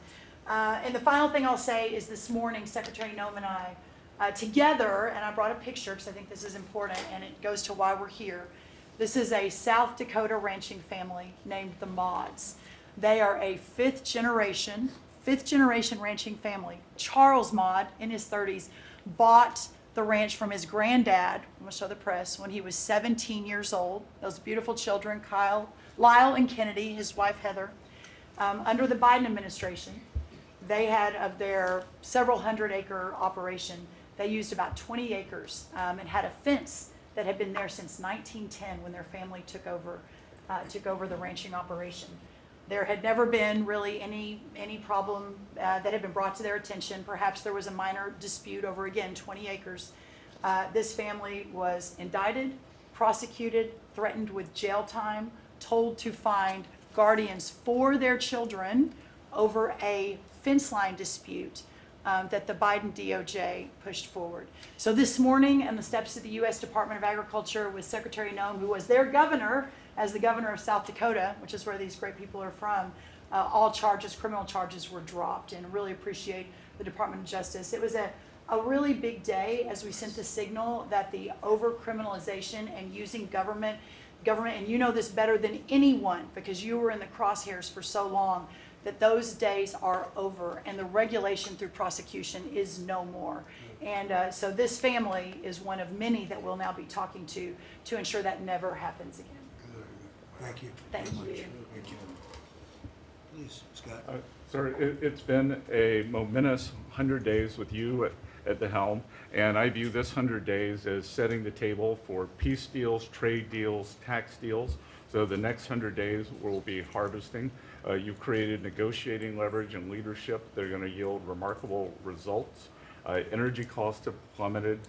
And the final thing I'll say is this morning, Secretary Noem and I, together, and I brought a picture because I think this is important and it goes to why we're here. This is a South Dakota ranching family named the Mods. They are a fifth generation ranching family. Charles Mod, in his 30s, bought the ranch from his granddad, I'm going to show the press, when he was 17 years old. Those beautiful children, Lyle and Kennedy, his wife Heather. Under the Biden administration, they had, of their several hundred-acre operation, they used about 20 acres and had a fence that had been there since 1910 when their family took over the ranching operation. There had never been really any problem that had been brought to their attention. Perhaps there was a minor dispute over, again, 20 acres. This family was indicted, prosecuted, threatened with jail time, told to find guardians for their children over a fence line dispute that the Biden DOJ pushed forward. So this morning, on the steps of the U.S. Department of Agriculture with Secretary Noem, who was their governor, as the governor of South Dakota, which is where these great people are from, all criminal charges were dropped, and really appreciate the Department of Justice. It was a really big day as we sent the signal that the over-criminalization and using government, and you know this better than anyone because you were in the crosshairs for so long, that those days are over and the regulation through prosecution is no more. And so this family is one of many that we'll now be talking to ensure that never happens again. Thank you. Thank you. Thank you. Please, Scott. Sir, it's been a momentous 100 days with you at the helm, and I view this 100 days as setting the table for peace deals, trade deals, tax deals. So the next 100 days we'll be harvesting. You've created negotiating leverage and leadership that are going to yield remarkable results. Energy costs have plummeted.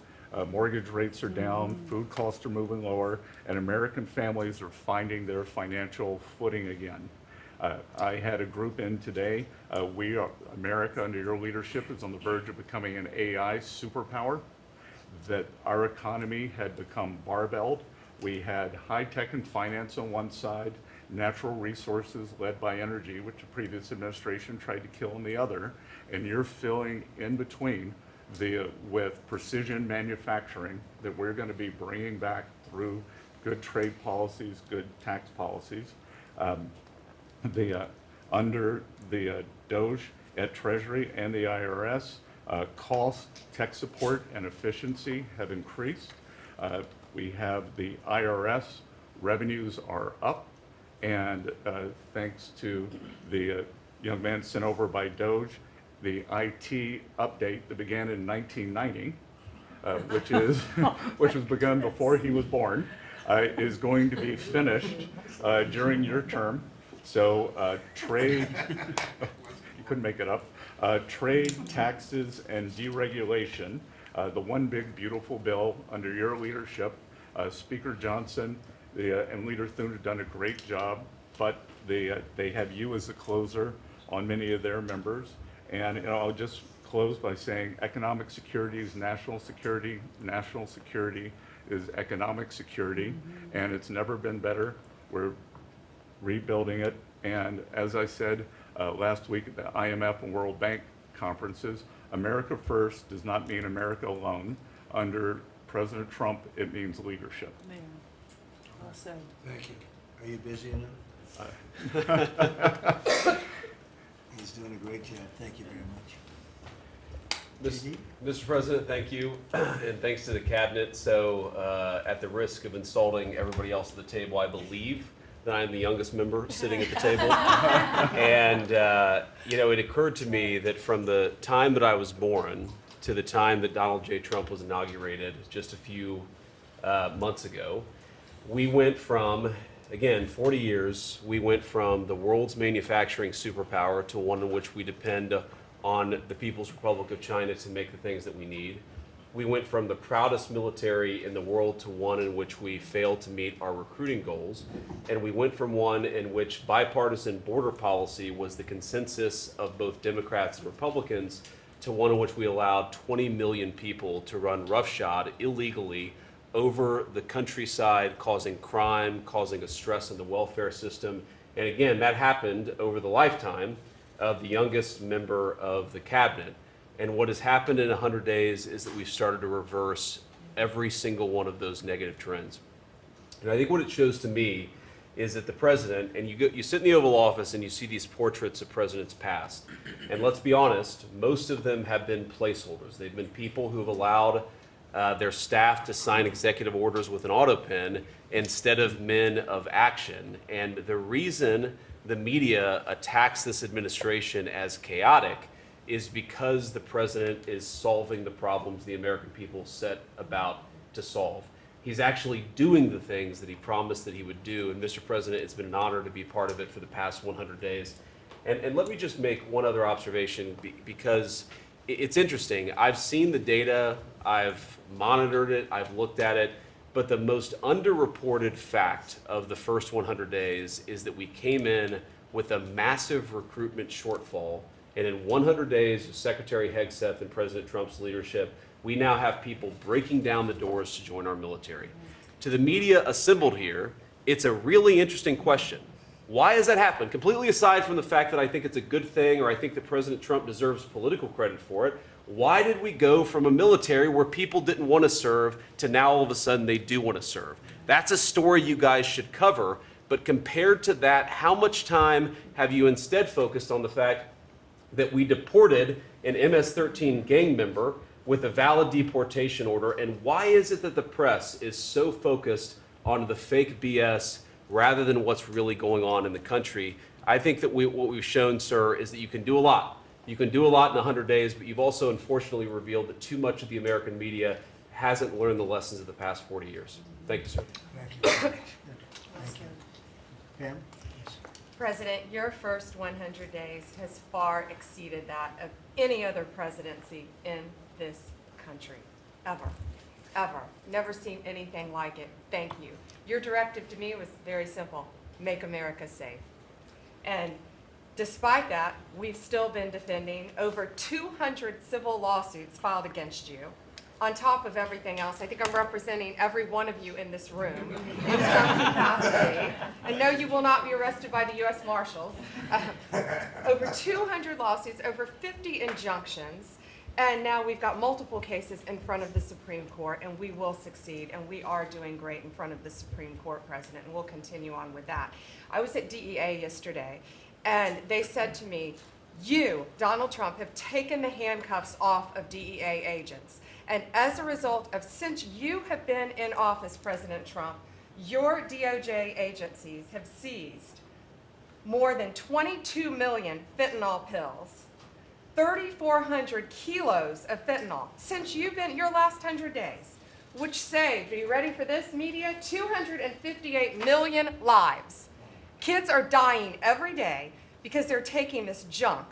Mortgage rates are down, food costs are moving lower, and American families are finding their financial footing again. I had a group in today. America, under your leadership, is on the verge of becoming an AI superpower, that our economy had become barbelled. We had high tech and finance on one side, natural resources led by energy, which the previous administration tried to kill on the other, and you're filling in between with precision manufacturing that we're going to be bringing back through good trade policies, good tax policies. Under the Doge at Treasury and the IRS, cost, tech support, and efficiency have increased. We have the IRS revenues are up, and thanks to the young man sent over by Doge, the IT update that began in 1990, which was begun before he was born, is going to be finished during your term. So trade, you couldn't make it up. Trade, taxes, and deregulation, the one big beautiful bill under your leadership. Speaker Johnson and Leader Thune have done a great job, but they have you as a closer on many of their members. And I'll just close by saying economic security is national security is economic security, and it's never been better. We're rebuilding it, and as I said last week at the IMF and World Bank conferences, America first does not mean America alone. Under President Trump, it means leadership. Man, well said. Thank you. Are you busy enough? He's doing a great job. Thank you very much. Mr. President, thank you, and thanks to the cabinet. So, at the risk of insulting everybody else at the table, I believe that I'm the youngest member sitting at the table. And, it occurred to me that from the time that I was born to the time that Donald J. Trump was inaugurated just a few months ago, we went from, again, 40 years, we went from the world's manufacturing superpower to one in which we depend on the People's Republic of China to make the things that we need. We went from the proudest military in the world to one in which we failed to meet our recruiting goals. And we went from one in which bipartisan border policy was the consensus of both Democrats and Republicans to one in which we allowed 20 million people to run roughshod illegally over the countryside, causing crime, causing a stress in the welfare system. And again, that happened over the lifetime of the youngest member of the cabinet. And what has happened in 100 days is that we've started to reverse every single one of those negative trends. And I think what it shows to me is that the president, and you sit in the Oval Office and you see these portraits of presidents past, and let's be honest, most of them have been placeholders. They've been people who have allowed their staff to sign executive orders with an auto pen instead of men of action. And the reason the media attacks this administration as chaotic is because the president is solving the problems the American people set about to solve. He's actually doing the things that he promised that he would do. And Mr. President, it's been an honor to be part of it for the past 100 days. And let me just make one other observation because it's interesting. I've seen the data, I've monitored it, I've looked at it, but the most underreported fact of the first 100 days is that we came in with a massive recruitment shortfall. And in 100 days of Secretary Hegseth and President Trump's leadership, we now have people breaking down the doors to join our military. To the media assembled here, it's a really interesting question. Why has that happened? Completely aside from the fact that I think it's a good thing or I think that President Trump deserves political credit for it, why did we go from a military where people didn't want to serve to now all of a sudden they do want to serve? That's a story you guys should cover, but compared to that, how much time have you instead focused on the fact that we deported an MS-13 gang member with a valid deportation order, and why is it that the press is so focused on the fake BS rather than what's really going on in the country? I think that what we've shown, sir, is that you can do a lot. You can do a lot in 100 days, but you've also unfortunately revealed that too much of the American media hasn't learned the lessons of the past 40 years. Thank you, sir. Thank you. Thank you. Pam? Yes. President, your first 100 days has far exceeded that of any other presidency in this country, ever, ever. Never seen anything like it. Thank you. Your directive to me was very simple: make America safe. And despite that, we've still been defending over 200 civil lawsuits filed against you. On top of everything else, I think I'm representing every one of you in this room in some capacity. And no, you will not be arrested by the U.S. Marshals. Over 200 lawsuits, over 50 injunctions, and now we've got multiple cases in front of the Supreme Court, and we will succeed, and we are doing great in front of the Supreme Court, President, and we'll continue on with that. I was at DEA yesterday, and they said to me, you, Donald Trump, have taken the handcuffs off of DEA agents. And as a result of, since you have been in office, President Trump, your DOJ agencies have seized more than 22 million fentanyl pills, 3,400 kilos of fentanyl since you've been your last 100 days, which saved, are you ready for this, media? 258 million lives. Kids are dying every day because they're taking this junk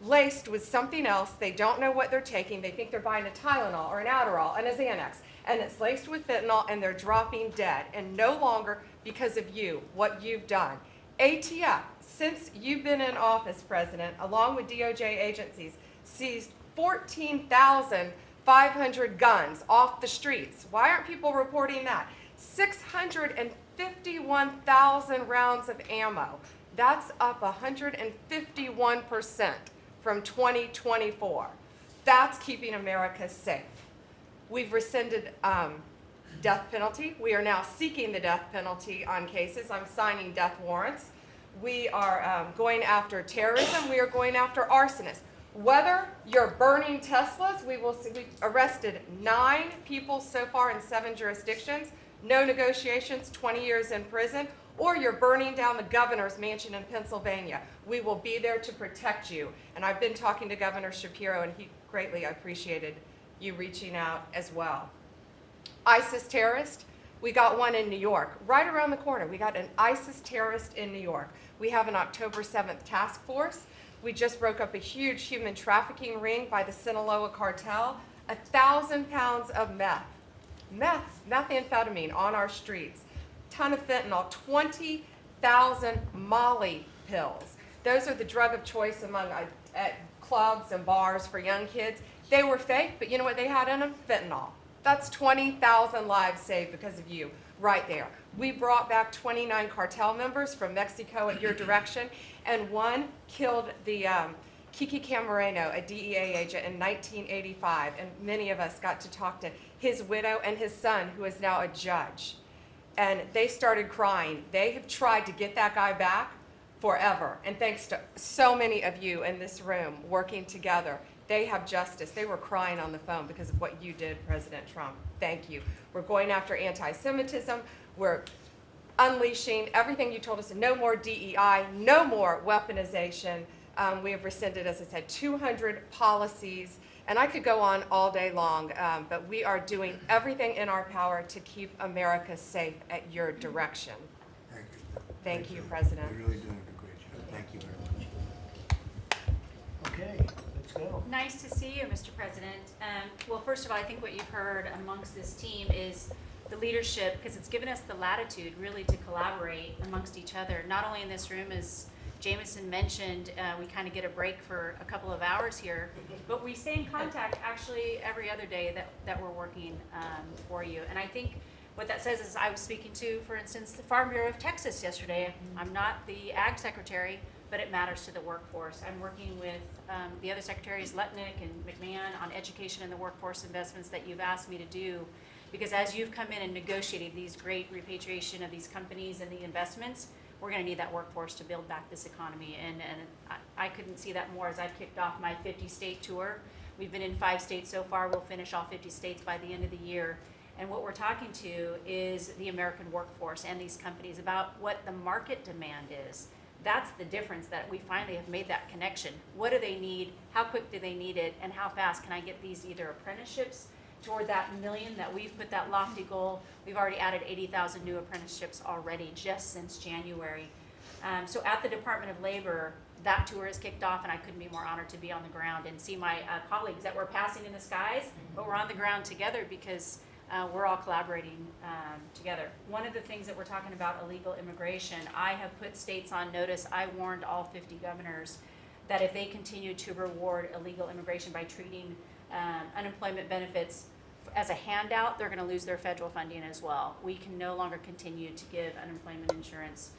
laced with something else. They don't know what they're taking. They think they're buying a Tylenol or an Adderall and a Xanax, and it's laced with fentanyl, and they're dropping dead. And no longer because of you, what you've done. ATF, since you've been in office, President, along with DOJ agencies, seized 14,500 guns off the streets. Why aren't people reporting that? 651,000 rounds of ammo. That's up 151% from 2024. That's keeping America safe. We've rescinded death penalty. We are now seeking the death penalty on cases. I'm signing death warrants. We are going after terrorism. We are going after arsonists. Whether you're burning Teslas, we've arrested 9 people so far in 7 jurisdictions, no negotiations, 20 years in prison, or you're burning down the governor's mansion in Pennsylvania. We will be there to protect you. And I've been talking to Governor Shapiro, and he greatly appreciated you reaching out as well. ISIS terrorist, we got one in New York, right around the corner. We got an ISIS terrorist in New York. We have an October 7th task force. We just broke up a huge human trafficking ring by the Sinaloa cartel. 1,000 pounds of methamphetamine on our streets. Ton of fentanyl, 20,000 Molly pills. Those are the drug of choice among at clubs and bars for young kids. They were fake, but you know what they had in them? Fentanyl. That's 20,000 lives saved because of you, right there. We brought back 29 cartel members from Mexico at your direction, and one killed the Kiki Camareno, a DEA agent, in 1985, and many of us got to talk to his widow and his son, who is now a judge. And they started crying. They have tried to get that guy back forever, and thanks to so many of you in this room working together, they have justice. They were crying on the phone because of what you did, President Trump. Thank you. We're going after anti-Semitism. We're unleashing everything you told us. No more DEI, no more weaponization. We have rescinded, as I said, 200 policies. And I could go on all day long, but we are doing everything in our power to keep America safe at your direction. Thank you. Thank you, President. You're really doing a great job. Thank you very much. Okay, let's go. Nice to see you, Mr. President. Well, first of all, I think what you've heard amongst this team is the leadership, because it's given us the latitude really to collaborate amongst each other, not only in this room, as Jameson mentioned, we kind of get a break for a couple of hours here, but we stay in contact actually every other day that we're working for you. And I think what that says is, I was speaking to, for instance, the Farm Bureau of Texas yesterday. I'm not the Ag Secretary, but it matters to the workforce. I'm working with the other secretaries, Lutnick and McMahon, on education and the workforce investments that you've asked me to do. Because as you've come in and negotiated these great repatriation of these companies and the investments, we're going to need that workforce to build back this economy. And I couldn't see that more as I've kicked off my 50-state tour. We've been in 5 states so far. We'll finish all 50 states by the end of the year. And what we're talking to is the American workforce and these companies about what the market demand is. That's the difference, that we finally have made that connection. What do they need? How quick do they need it? And how fast can I get these either apprenticeships toward that million that we've put that lofty goal? We've already added 80,000 new apprenticeships already just since January. So at the Department of Labor, that tour is kicked off, and I couldn't be more honored to be on the ground and see my colleagues that we're passing in the skies, but we're on the ground together because we're all collaborating together. One of the things that we're talking about, illegal immigration, I have put states on notice. I warned all 50 governors that if they continue to reward illegal immigration by treating unemployment benefits as a handout, they're going to lose their federal funding as well. We can no longer continue to give unemployment insurance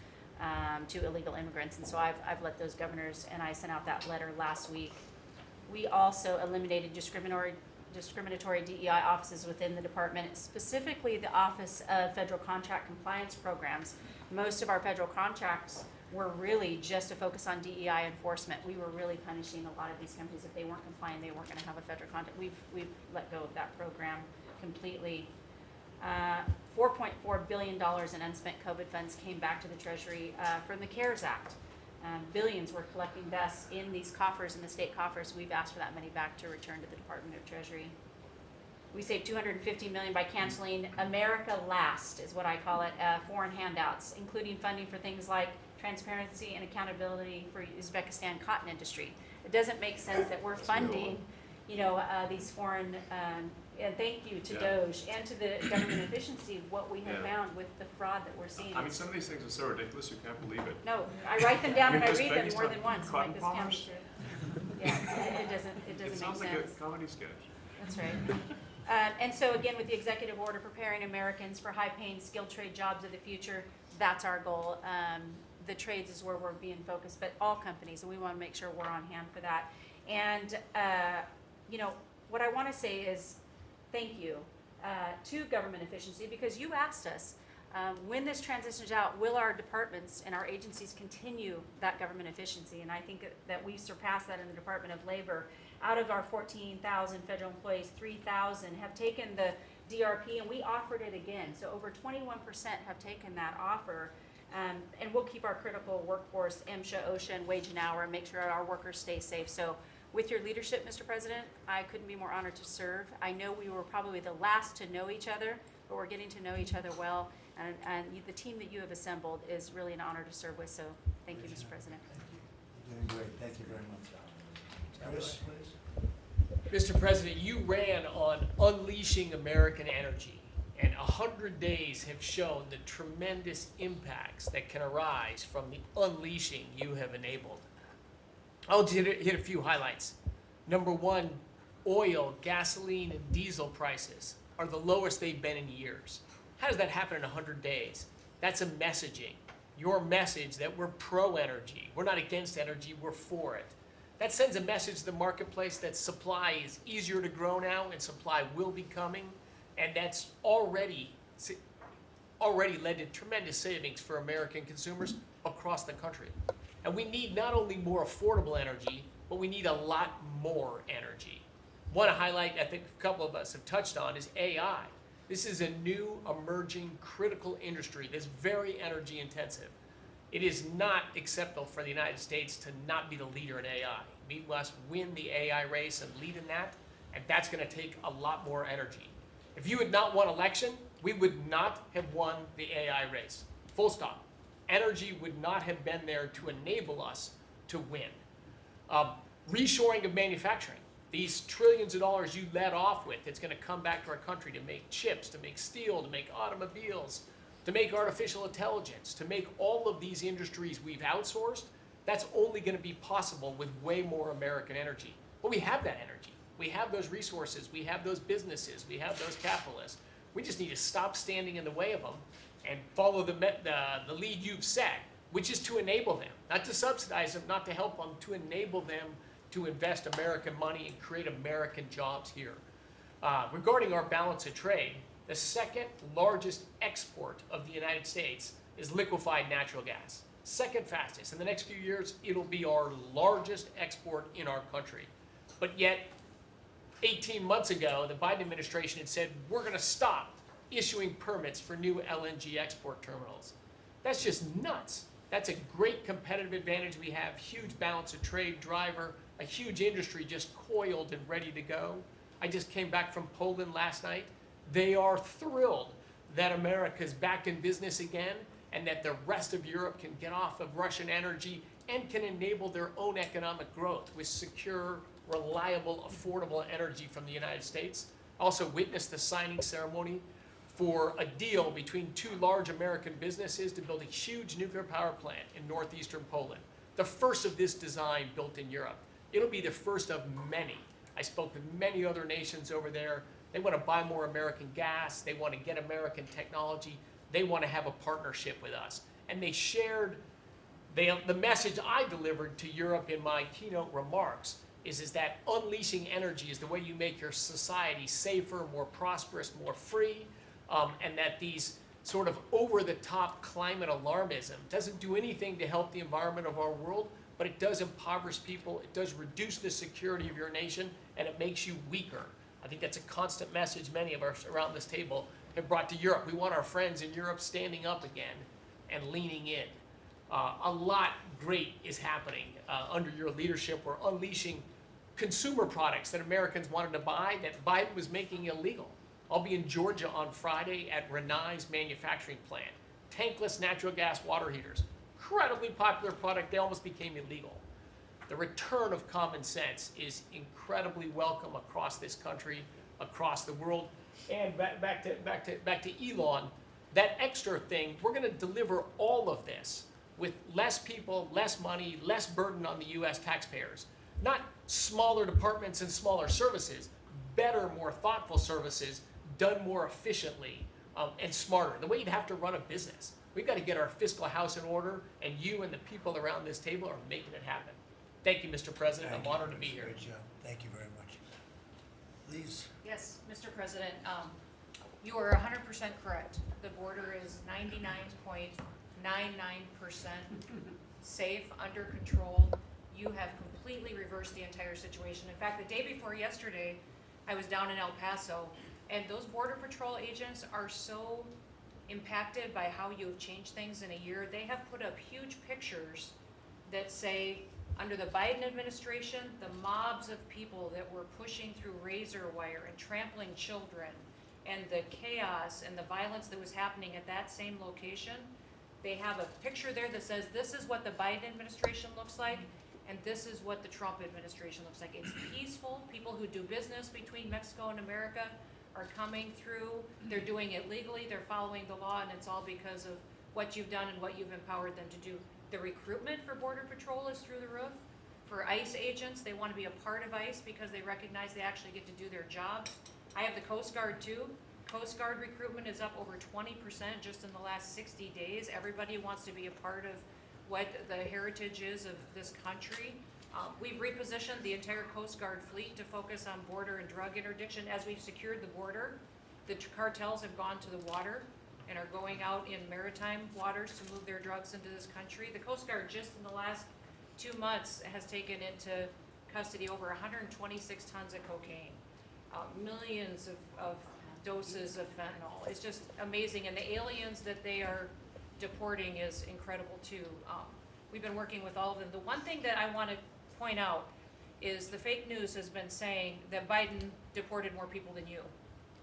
to illegal immigrants, and so I've let those governors, and I sent out that letter last week. We also eliminated discriminatory DEI offices within the department, specifically the Office of Federal Contract Compliance Programs. Most of our federal contracts were really just to focus on DEI enforcement. We were really punishing a lot of these companies. If they weren't complying, they weren't going to have a federal contract. We've let go of that program completely. $4.4 billion in unspent COVID funds came back to the Treasury from the CARES Act. Billions were collecting thus in these coffers, in the state coffers. We've asked for that money back to return to the Department of Treasury. We saved $250 million by canceling America Last, is what I call it, foreign handouts, including funding for things like transparency and accountability for Uzbekistan cotton industry. It doesn't make sense that we're funding, these foreign, and thank you to Doge and to the government efficiency of what we have found with the fraud that we're seeing. I mean, some of these things are so ridiculous, you can't believe it. No, I write them down and I read them Uzbekistan more than once, like cotton this county farmers? should. Yeah, it doesn't It make sounds like sense. a comedy sketch. That's right. And so again, with the executive order, preparing Americans for high-paying, skilled trade jobs of the future, that's our goal. The trades is where we're being focused, but all companies, and we want to make sure we're on hand for that. And, what I want to say is thank you to government efficiency, because you asked us, when this transitions out, will our departments and our agencies continue that government efficiency? And I think that we surpassed that in the Department of Labor. Out of our 14,000 federal employees, 3,000 have taken the DRP, and we offered it again. So over 21% have taken that offer. And we'll keep our critical workforce, MSHA, OSHA, and wage and hour, and make sure our workers stay safe. So with your leadership, Mr. President, I couldn't be more honored to serve. I know we were probably the last to know each other, but we're getting to know each other well. And the team that you have assembled is really an honor to serve with. So thank you, Mr. President. You're doing great. Thank you very much. Chris, please. Mr. President, you ran on unleashing American energy, and 100 days have shown the tremendous impacts that can arise from the unleashing you have enabled. I'll just hit a few highlights. Number one, oil, gasoline, and diesel prices are the lowest they've been in years. How does that happen in 100 days? That's a messaging. Your message that we're pro-energy. We're not against energy, we're for it. That sends a message to the marketplace that supply is easier to grow now and supply will be coming. And that's already led to tremendous savings for American consumers across the country. And we need not only more affordable energy, but we need a lot more energy. One highlight I think a couple of us have touched on is AI. This is a new emerging critical industry that's very energy intensive. It is not acceptable for the United States to not be the leader in AI. We must win the AI race and lead in that, and that's going to take a lot more energy. If you had not won election, we would not have won the AI race. Full stop. Energy would not have been there to enable us to win. Reshoring of manufacturing. These trillions of dollars you led off with, it's going to come back to our country to make chips, to make steel, to make automobiles, to make artificial intelligence, to make all of these industries we've outsourced. That's only going to be possible with way more American energy. But we have that energy. We have those resources. We have those businesses. We have those capitalists. We just need to stop standing in the way of them and follow the lead you've set, which is to enable them, not to subsidize them, not to help them, to enable them to invest American money and create American jobs here. Regarding our balance of trade, the second largest export of the United States is liquefied natural gas. Second fastest. In the next few years, it'll be our largest export in our country. But yet, 18 months ago, the Biden administration had said, we're going to stop issuing permits for new LNG export terminals. That's just nuts. That's a great competitive advantage we have, huge balance of trade driver, a huge industry just coiled and ready to go. I just came back from Poland last night. They are thrilled that America's back in business again and that the rest of Europe can get off of Russian energy and can enable their own economic growth with secure, reliable, affordable energy from the United States. I also witnessed the signing ceremony for a deal between two large American businesses to build a huge nuclear power plant in northeastern Poland. The first of this design built in Europe. It'll be the first of many. I spoke with many other nations over there. They want to buy more American gas. They want to get American technology. They want to have a partnership with us. And they shared the message I delivered to Europe in my keynote remarks is that unleashing energy is the way you make your society safer, more prosperous, more free, and that these sort of over-the-top climate alarmism doesn't do anything to help the environment of our world, but it does impoverish people, it does reduce the security of your nation, and it makes you weaker. I think that's a constant message many of us around this table have brought to Europe. We want our friends in Europe standing up again and leaning in. A lot great is happening under your leadership. We're unleashing consumer products that Americans wanted to buy that Biden was making illegal. I'll be in Georgia on Friday at Renai's manufacturing plant. Tankless natural gas water heaters. incredibly popular product, they almost became illegal. The return of common sense is incredibly welcome across this country, across the world. And back to Elon, that extra thing, we're going to deliver all of this with less people, less money, less burden on the U.S. taxpayers. Not smaller departments and smaller services, better, more thoughtful services done more efficiently and smarter. The way you'd have to run a business. We've got to get our fiscal house in order, and you and the people around this table are making it happen. Thank you, Mr. President. I'm honored to be here. Great job. Thank you very much. Please. Yes, Mr. President, you are 100% correct. The border is 99.99% safe, under control. You have completely reversed the entire situation. In fact, the day before yesterday, I was down in El Paso, and those Border Patrol agents are so impacted by how you've changed things in a year. They have put up huge pictures that say, under the Biden administration, the mobs of people that were pushing through razor wire and trampling children, and the chaos and the violence that was happening at that same location, they have a picture there that says, this is what the Biden administration looks like, and this is what the Trump administration looks like. It's peaceful. People who do business between Mexico and America are coming through. They're doing it legally. They're following the law, and it's all because of what you've done and what you've empowered them to do. The recruitment for Border Patrol is through the roof. For ICE agents, they want to be a part of ICE because they recognize they actually get to do their jobs. I have the Coast Guard too. Coast Guard recruitment is up over 20% just in the last 60 days. Everybody wants to be a part of what the heritage is of this country. We've repositioned the entire Coast Guard fleet to focus on border and drug interdiction. As we've secured the border, the cartels have gone to the water and are going out in maritime waters to move their drugs into this country. The Coast Guard just in the last 2 months has taken into custody over 126 tons of cocaine, millions of doses of fentanyl. It's just amazing, and the aliens that they are deporting is incredible too. We've been working with all of them. The one thing that I want to point out is the fake news has been saying that Biden deported more people than you,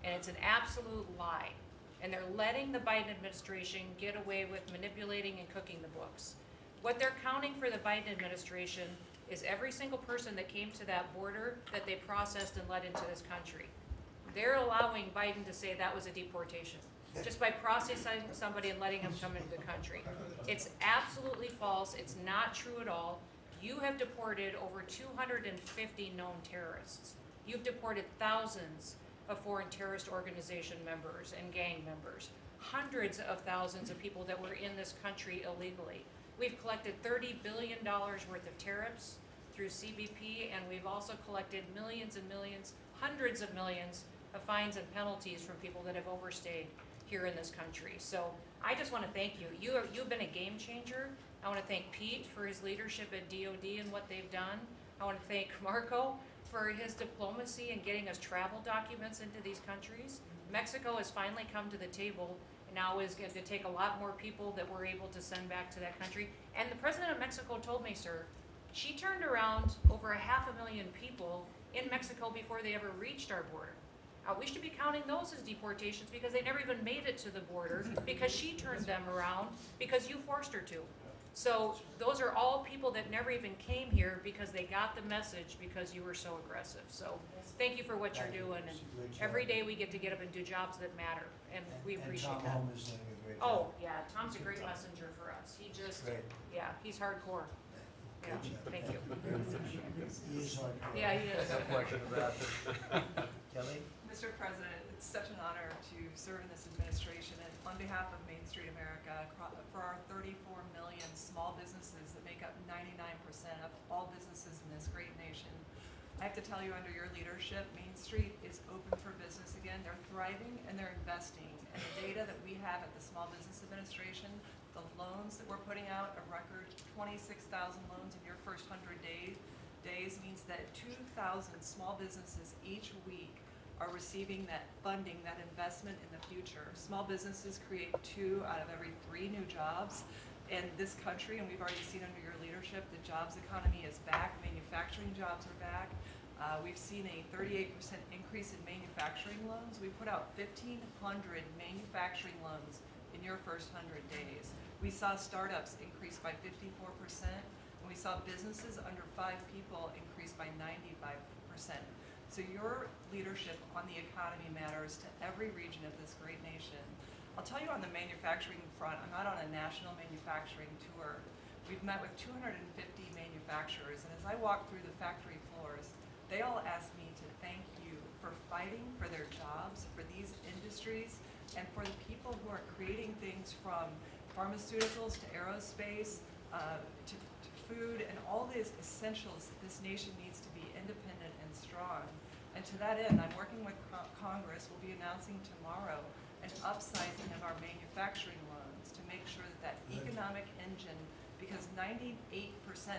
and it's an absolute lie. And they're letting the Biden administration get away with manipulating and cooking the books. What they're counting for the Biden administration is every single person that came to that border that they processed and let into this country. They're allowing Biden to say that was a deportation, just by processing somebody and letting them come into the country. It's absolutely false. It's not true at all. You have deported over 250 known terrorists. You've deported thousands of foreign terrorist organization members and gang members, hundreds of thousands of people that were in this country illegally. We've collected $30 billion worth of tariffs through CBP, and we've also collected millions and millions, hundreds of millions of fines and penalties from people that have overstayed here in this country. So I just want to thank you. You've been a game changer. I want to thank Pete for his leadership at DOD and what they've done. I want to thank Marco for his diplomacy and getting us travel documents into these countries. Mexico has finally come to the table and now is going to take a lot more people that we're able to send back to that country. And the president of Mexico told me, sir, she turned around over 500,000 people in Mexico before they ever reached our border. We should be counting those as deportations because they never even made it to the border because she turned them around because you forced her to. So those are all people that never even came here because they got the message because you were so aggressive. So thank you for what you're doing. And every day we get to get up and do jobs that matter. And we appreciate Tom that. Holm is doing a great job. Oh, yeah, Tom's a great messenger for us. He just, yeah, he's hardcore. Yeah, thank you. He is hardcore. Yeah, he is. No question about it. Kelly? Mr. President, it's such an honor to serve in this administration, and on behalf of Main Street America, for our 34 million small businesses that make up 99% of all businesses in this great nation, I have to tell you, under your leadership, Main Street is open for business again. They're thriving and they're investing. And the data that we have at the Small Business Administration, the loans that we're putting out, a record 26,000 loans in your first 100 days means that 2,000 small businesses each week are receiving that funding, that investment in the future. Small businesses create 2 out of every 3 new jobs in this country, and we've already seen under your leadership the jobs economy is back, manufacturing jobs are back. We've seen a 38% increase in manufacturing loans. We put out 1,500 manufacturing loans in your first 100 days. We saw startups increase by 54%, and we saw businesses under 5 people increase by 95%. So your leadership on the economy matters to every region of this great nation. I'll tell you on the manufacturing front, I'm out on a national manufacturing tour. We've met with 250 manufacturers, and as I walk through the factory floors, they all ask me to thank you for fighting for their jobs, for these industries, and for the people who are creating things from pharmaceuticals to aerospace, to food, and all these essentials that this nation needs to be independent and strong. And to that end, I'm working with Congress. We'll be announcing tomorrow an upsizing of our manufacturing loans to make sure that that economic engine, because 98%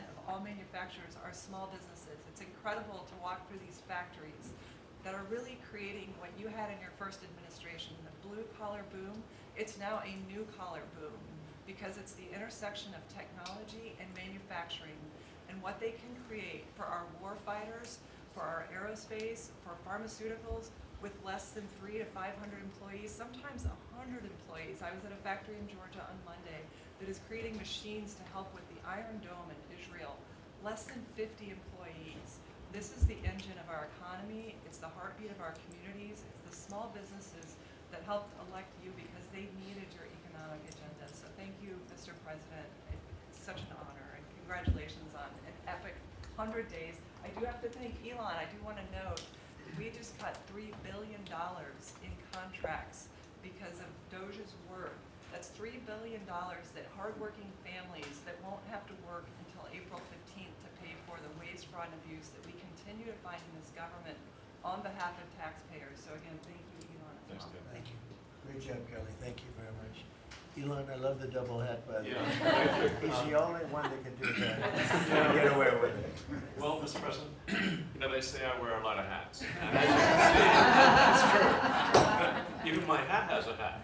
of all manufacturers are small businesses. It's incredible to walk through these factories that are really creating what you had in your first administration, the blue collar boom. It's now a new collar boom because it's the intersection of technology and manufacturing and what they can create for our war fighters, for our aerospace, for pharmaceuticals, with less than 300 to 500 employees, sometimes 100 employees. I was at a factory in Georgia on Monday that is creating machines to help with the Iron Dome in Israel. Less than 50 employees. This is the engine of our economy. It's the heartbeat of our communities. It's the small businesses that helped elect you because they needed your economic agenda. So thank you, Mr. President. It's such an honor, and congratulations on an epic 100 days. I do have to thank Elon. I do want to note we just cut $3 billion in contracts because of Doge's work. That's $3 billion that hardworking families that won't have to work until April 15th to pay for the waste, fraud, and abuse that we continue to find in this government on behalf of taxpayers. So again, thank you, Elon. Thanks, thank you. Great job, Kelly. Thank you very much. Elon, I love the double hat, by the way. He's the only one that can do that. Get away with it. Well, Mr. President, you know, they say I wear a lot of hats. And as you can see, it's true. Even my hat has a hat.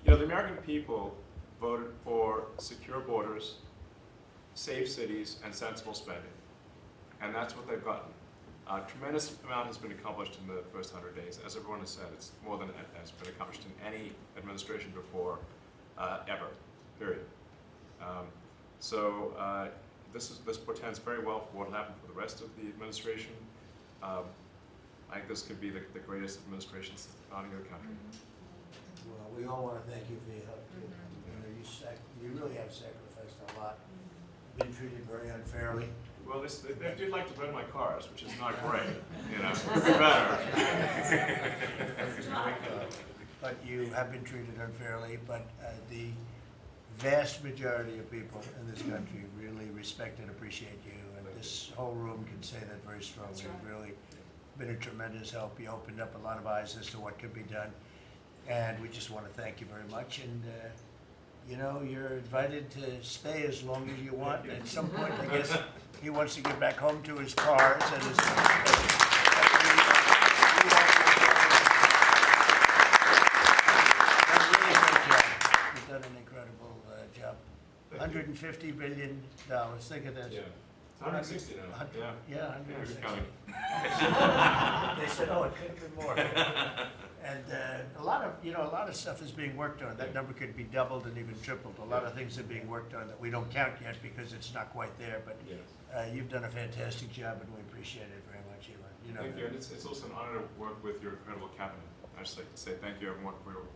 You know, the American people voted for secure borders, safe cities, and sensible spending. And that's what they've gotten. A tremendous amount has been accomplished in the first 100 days. As everyone has said, it's more than has been accomplished in any administration before, ever, period. This portends very well for what will happen for the rest of the administration. I think this could be the greatest administration since the founding of the country. Well, we all want to thank you for your help, too. You know, you really have sacrificed a lot. Been treated very unfairly. Well, they do like to run my cars, which is not great. You know, it could be better. But you have been treated unfairly, but the vast majority of people in this country really respect and appreciate you, and this whole room can say that very strongly. You've really been a tremendous help. You opened up a lot of eyes as to what could be done, and we just want to thank you very much. And you know, you're invited to stay as long as you want. At some point, I guess he wants to get back home to his cars and his. You've done an incredible job. $150 billion. Think of that. Yeah. 160 now. Yeah, 160. They said, oh, it could have been more. And a lot of stuff is being worked on. That number could be doubled and even tripled. A lot of things are being worked on that we don't count yet because it's not quite there. But you've done a fantastic job, and we appreciate it very much, Elon. You know thank you. And it's also an honor to work with your incredible cabinet. I just like to say thank you, everyone, for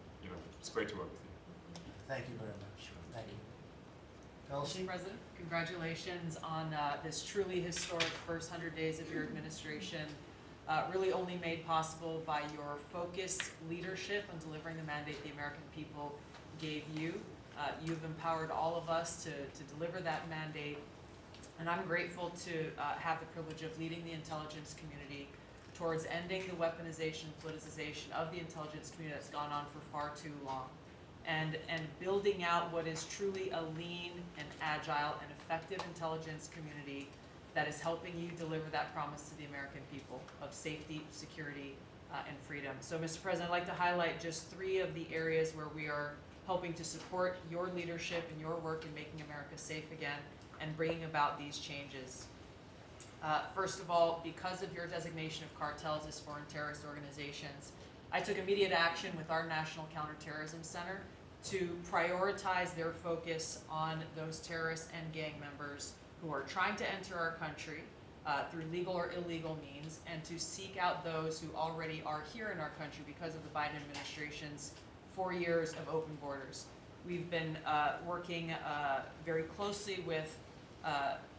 it's great to work with you. Thank you very much. Thank you. Mr. President, congratulations on this truly historic first 100 days of your administration. Really only made possible by your focused leadership on delivering the mandate the American people gave you. You've empowered all of us to deliver that mandate, and I'm grateful to have the privilege of leading the intelligence community towards ending the weaponization, politicization of the intelligence community that's gone on for far too long, and building out what is truly a lean and agile and effective intelligence community that is helping you deliver that promise to the American people of safety, security, and freedom. So, Mr. President, I'd like to highlight just 3 of the areas where we are helping to support your leadership and your work in making America safe again and bringing about these changes. First of all, because of your designation of cartels as foreign terrorist organizations, I took immediate action with our National Counterterrorism Center to prioritize their focus on those terrorists and gang members who are trying to enter our country through legal or illegal means, and to seek out those who already are here in our country because of the Biden administration's 4 years of open borders. We've been working very closely with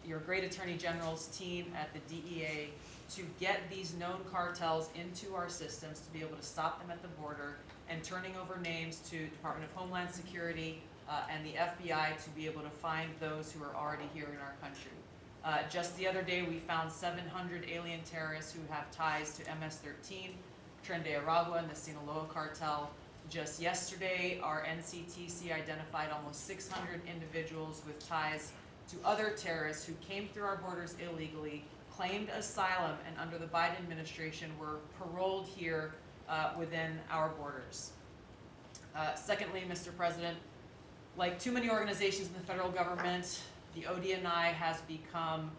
your great Attorney General's team at the DEA to get these known cartels into our systems, to be able to stop them at the border, and turning over names to Department of Homeland Security and the FBI to be able to find those who are already here in our country. Just the other day, we found 700 alien terrorists who have ties to MS-13, Tren de Aragua, and the Sinaloa cartel. Just yesterday, our NCTC identified almost 600 individuals with ties to other terrorists who came through our borders illegally, claimed asylum, and under the Biden administration were paroled here within our borders. Secondly, Mr. President, like too many organizations in the federal government, the ODNI has become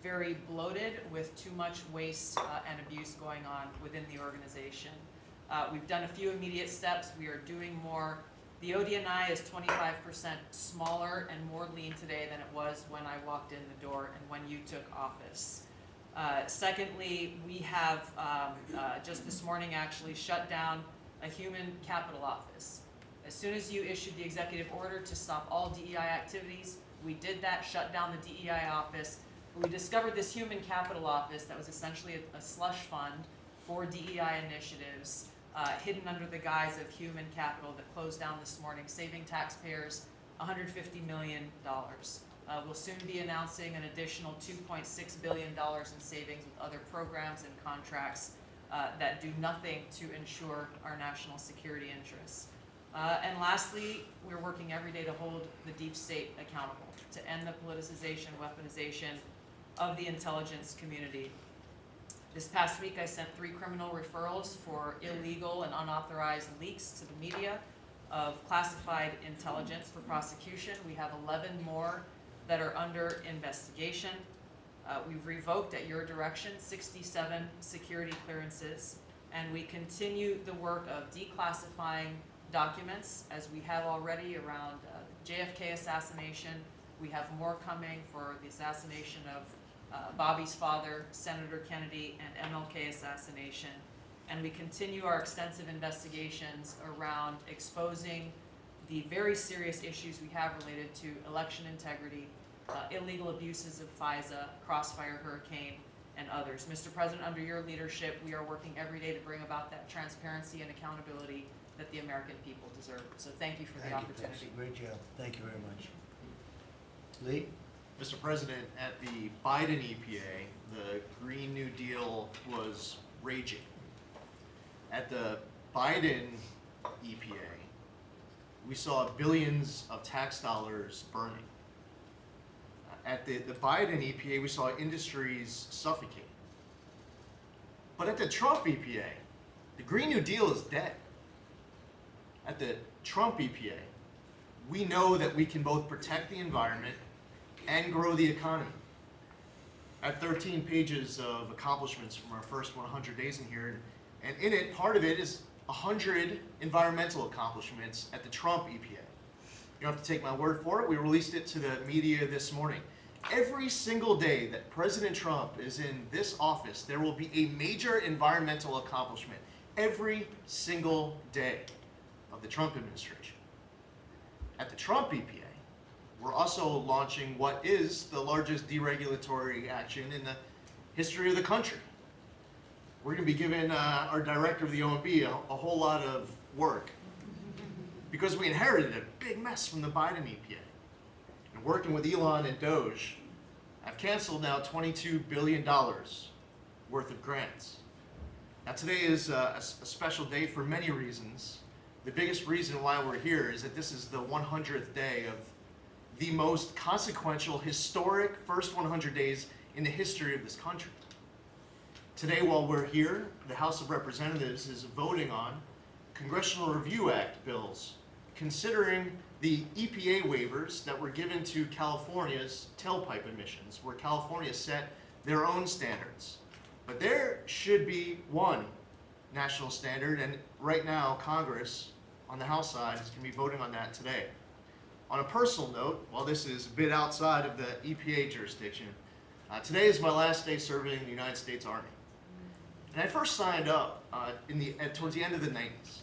very bloated with too much waste and abuse going on within the organization. We've done a few immediate steps. We are doing more. The ODNI is 25% smaller and more lean today than it was when I walked in the door and when you took office. Secondly, we have just this morning actually shut down a human capital office. As soon as you issued the executive order to stop all DEI activities, we did that, shut down the DEI office. But we discovered this human capital office that was essentially a slush fund for DEI initiatives, hidden under the guise of human capital, that closed down this morning, saving taxpayers $150 million. We'll soon be announcing an additional $2.6 billion in savings with other programs and contracts that do nothing to ensure our national security interests. And lastly, we're working every day to hold the deep state accountable, to end the politicization, weaponization of the intelligence community. This past week, I sent 3 criminal referrals for illegal and unauthorized leaks to the media of classified intelligence for prosecution. We have 11 more that are under investigation. We've revoked, at your direction, 67 security clearances, and we continue the work of declassifying documents, as we have already around JFK assassination. We have more coming for the assassination of Bobby's father, Senator Kennedy, and MLK assassination. And we continue our extensive investigations around exposing the very serious issues we have related to election integrity, illegal abuses of FISA, Crossfire Hurricane, and others. Mr. President, under your leadership, we are working every day to bring about that transparency and accountability that the American people deserve. So thank you for the opportunity. Great job. Thank you very much. Lee? Mr. President, at the Biden EPA, the Green New Deal was raging. At the Biden EPA, we saw billions of tax dollars burning. At the Biden EPA, we saw industries suffocate. But at the Trump EPA, the Green New Deal is dead. At the Trump EPA, we know that we can both protect the environment and grow the economy. At 13 pages of accomplishments from our first 100 days in here, and in it, part of it is 100 environmental accomplishments at the Trump EPA. You don't have to take my word for it. We released it to the media this morning. Every single day that President Trump is in this office, there will be a major environmental accomplishment. Every single day of the Trump administration. At the Trump EPA, we're also launching what is the largest deregulatory action in the history of the country. We're going to be giving our director of the OMB a whole lot of work because we inherited a big mess from the Biden EPA. And working with Elon and Doge, I've canceled now $22 billion worth of grants. Now today is a special day for many reasons. The biggest reason why we're here is that this is the 100th day of the most consequential, historic first 100 days in the history of this country. Today, while we're here, the House of Representatives is voting on Congressional Review Act bills, considering the EPA waivers that were given to California's tailpipe emissions, where California set their own standards. But there should be one national standard, and right now Congress on the House side is going to be voting on that today. On a personal note, while this is a bit outside of the EPA jurisdiction, today is my last day serving in the United States Army. And I first signed up towards the end of the 90s.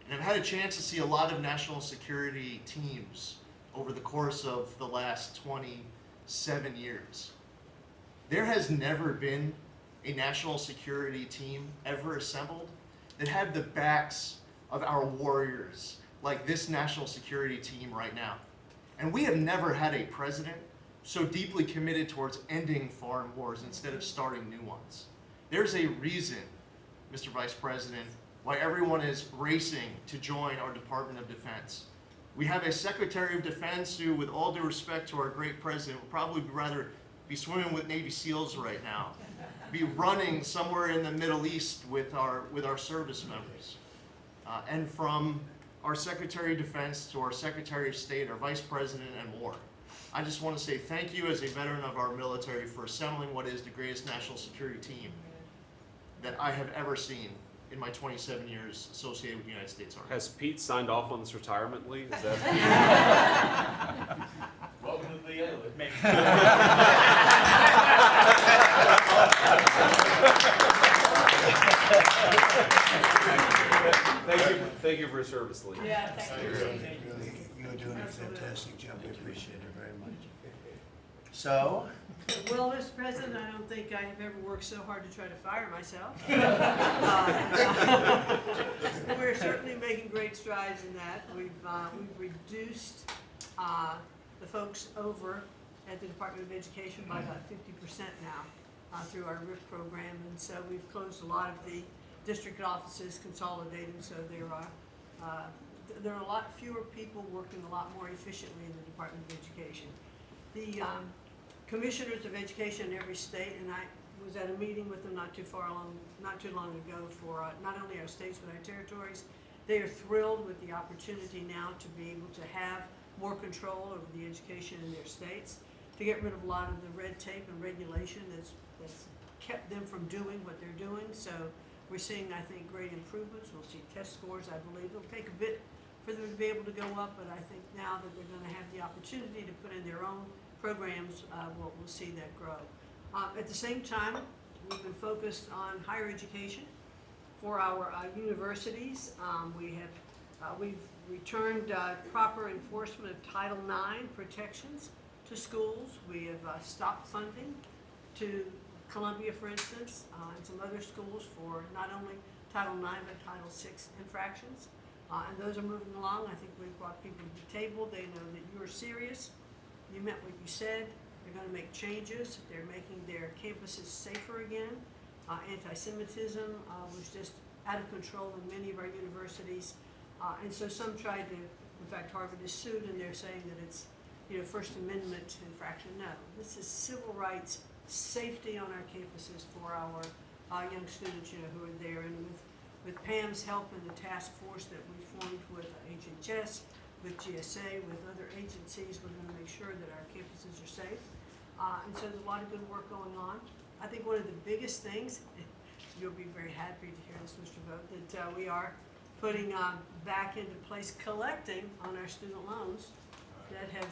And I've had a chance to see a lot of national security teams over the course of the last 27 years. There has never been a national security team ever assembled that had the backs of our warriors like this national security team right now. And we have never had a president so deeply committed towards ending foreign wars instead of starting new ones. There's a reason, Mr. Vice President, why everyone is racing to join our Department of Defense. We have a Secretary of Defense who, with all due respect to our great president, would probably rather be swimming with Navy SEALs right now, be running somewhere in the Middle East with our service members. And from our Secretary of Defense to our Secretary of State, our Vice President, and more. I just want to say thank you as a veteran of our military for assembling what is the greatest national security team that I have ever seen in my 27 years associated with the United States Army. Has Pete signed off on this retirement leave? Is that? Welcome to the VA. Maybe. Thank you for your service, Lee. Yeah, thank you. You're doing a fantastic job. We appreciate it very much. So, Well, Mr. President, I don't think I have ever worked so hard to try to fire myself. We're certainly making great strides in that. We've reduced the folks over at the Department of Education by about 50% now through our RIF program, and so we've closed a lot of the district offices, consolidated, so there are a lot fewer people working a lot more efficiently in the Department of Education. The commissioners of education in every state, and I was at a meeting with them not too long ago for not only our states but our territories. They are thrilled with the opportunity now to be able to have more control over the education in their states, to get rid of a lot of the red tape and regulation that's kept them from doing what they're doing. So we're seeing, I think, great improvements. We'll see test scores, I believe. It'll take a bit for them to be able to go up, but I think now that they're going to have the opportunity to put in their own programs, we'll see that grow. At the same time, we've been focused on higher education for our universities. We've returned proper enforcement of Title IX protections to schools. We have stopped funding to Columbia, for instance, and some other schools for not only Title IX but Title VI infractions. And those are moving along. I think we've brought people to the table. They know that you're serious. You meant what you said. They're going to make changes. They're making their campuses safer again. Anti-Semitism was just out of control in many of our universities. And so some tried to, in fact, Harvard is sued, and they're saying that it's, First Amendment infraction. No, this is civil rights, safety on our campuses for our young students, who are there. And with Pam's help and the task force that we formed with HHS, with GSA, with other agencies, we're going to make sure that our campuses are safe. And so there's a lot of good work going on. I think one of the biggest things, you'll be very happy to hear this, Mr. Vogt, that we are putting back into place collecting on our student loans that have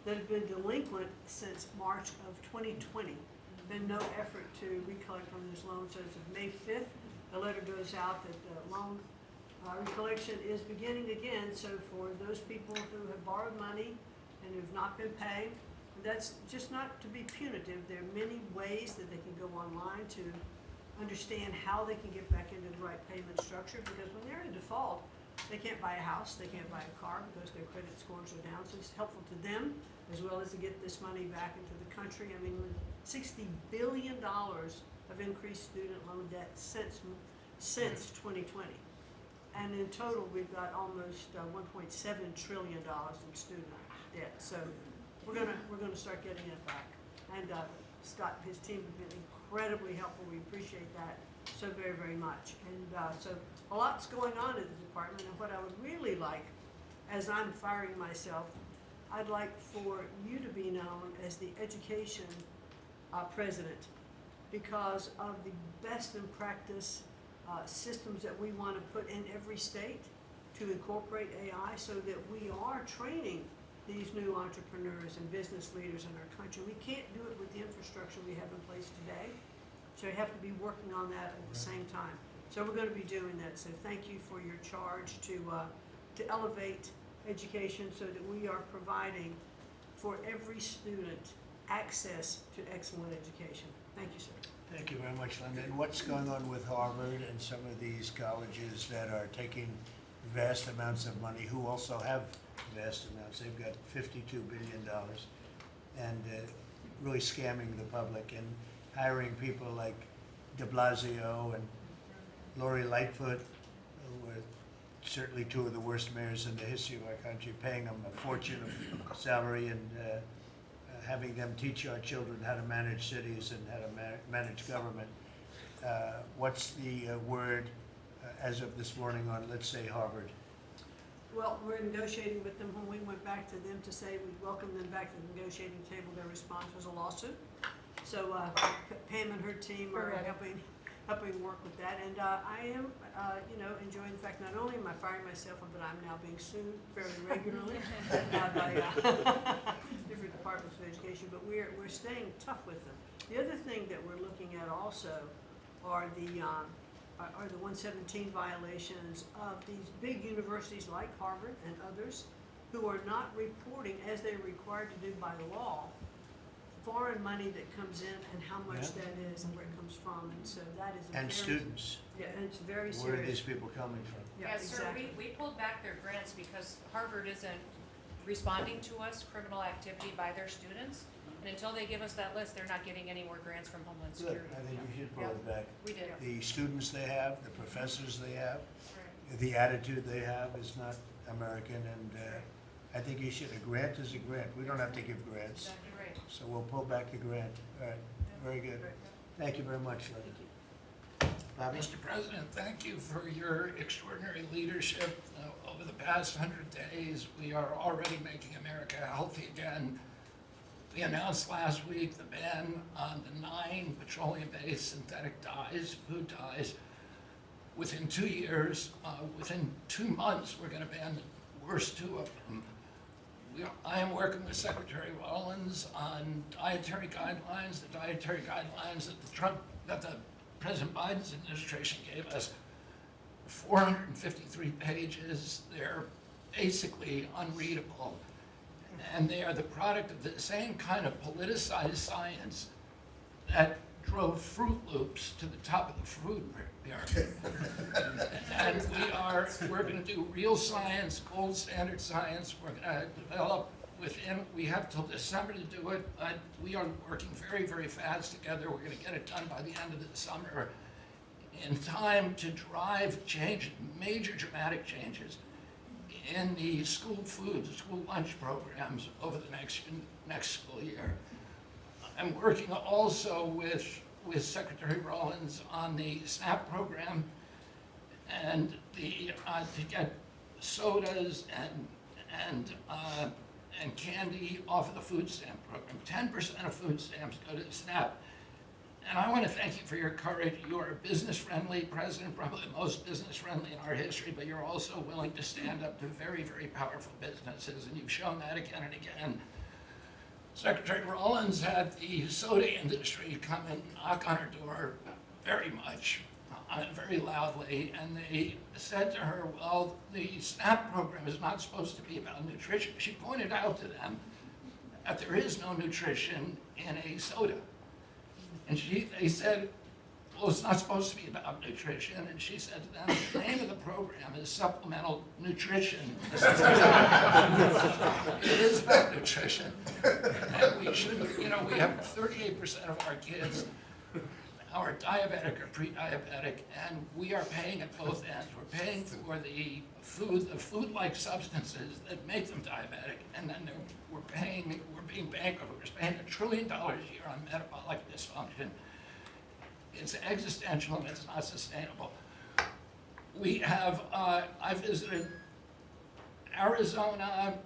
been delinquent since March of 2020. Been no effort to recollect on those loans. So as of May 5th, a letter goes out that the loan recollection is beginning again. So for those people who have borrowed money and who've not been paying, that's just not to be punitive. There are many ways that they can go online to understand how they can get back into the right payment structure, because when they're in default, they can't buy a house, they can't buy a car because their credit scores are down. So it's helpful to them as well as to get this money back into the country. I mean, $60 billion of increased student loan debt since 2020. And in total, we've got almost $1.7 trillion in student debt. So we're gonna start getting it back. And Scott and his team have been incredibly helpful. We appreciate that so very, very much. And so a lot's going on in the department. And what I would really like, as I'm firing myself, I'd like for you to be known as the education president because of the best in practice systems that we want to put in every state to incorporate AI so that we are training these new entrepreneurs and business leaders in our country. We can't do it with the infrastructure we have in place today, so we have to be working on that at the same time. So we're going to be doing that. So thank you for your charge to elevate education so that we are providing for every student access to excellent education. Thank you, sir. Thank you very much, Linda. And what's going on with Harvard and some of these colleges that are taking vast amounts of money, who also have vast amounts? They've got $52 billion and really scamming the public and hiring people like de Blasio and Lori Lightfoot, who are certainly two of the worst mayors in the history of our country, paying them a fortune of salary and having them teach our children how to manage cities and how to manage government. What's the word as of this morning on, let's say, Harvard? Well, we're negotiating with them. When we went back to them to say we welcome them back to the negotiating table, their response was a lawsuit. So Pam and her team are helping work with that. And I am, enjoying the fact not only am I firing myself, but I'm now being sued fairly regularly by different departments of education. But we're staying tough with them. The other thing that we're looking at also are the 117 violations of these big universities like Harvard and others who are not reporting, as they're required to do by law, foreign money that comes in and how much that is and where it comes from. And so that is And students. Yeah, and it's very serious. Where are these people coming from? Yeah, Sir, exactly. we pulled back their grants because Harvard isn't responding to us criminal activity by their students. And until they give us that list, they're not getting any more grants from Homeland Good. Security. I think we should pull it back. We did. The students they have, the professors they have, Right. the attitude they have is not American, and I think you should. A grant is a grant. We don't have to give grants. Exactly right. So we'll pull back the grant. All right, very good. Thank you very much, Linda. Bobby? Mr. President, thank you for your extraordinary leadership. Over the past 100 days, we are already making America healthy again. We announced last week the ban on the 9 petroleum-based synthetic dyes, food dyes. Within 2 years, within 2 months, we're going to ban the worst 2 of them. I am working with Secretary Rollins on dietary guidelines. The dietary guidelines that the President Biden's administration gave us, 453 pages. They're basically unreadable. And they are the product of the same kind of politicized science that drove Fruit Loops to the top of the food pyramid. And we're going to do real science, gold standard science. We're going to develop we have till December to do it, but we are working very, very fast together. We're going to get it done by the end of the summer in time to drive change, major dramatic changes in the school food, the school lunch programs over the next school year. I'm working also with Secretary Rollins on the SNAP program and to get sodas and candy off of the food stamp program. 10% of food stamps go to the SNAP. And I want to thank you for your courage. You are a business-friendly president, probably the most business-friendly in our history, but you're also willing to stand up to very, very powerful businesses, and you've shown that again and again. Secretary Rollins had the soda industry come and knock on her door very much, very loudly, and they said to her, well, the SNAP program is not supposed to be about nutrition. She pointed out to them that there is no nutrition in a soda. And they said, well, it's not supposed to be about nutrition. And she said to them, the name of the program is supplemental nutrition. It is about nutrition. And we should, we have 38% of our kids are diabetic or pre-diabetic, and we are paying at both ends. We're paying for the food-like substances that make them diabetic, and then we're being bankrupt. We're spending $1 trillion a year on metabolic dysfunction. It's existential and it's not sustainable. We have, I visited Arizona,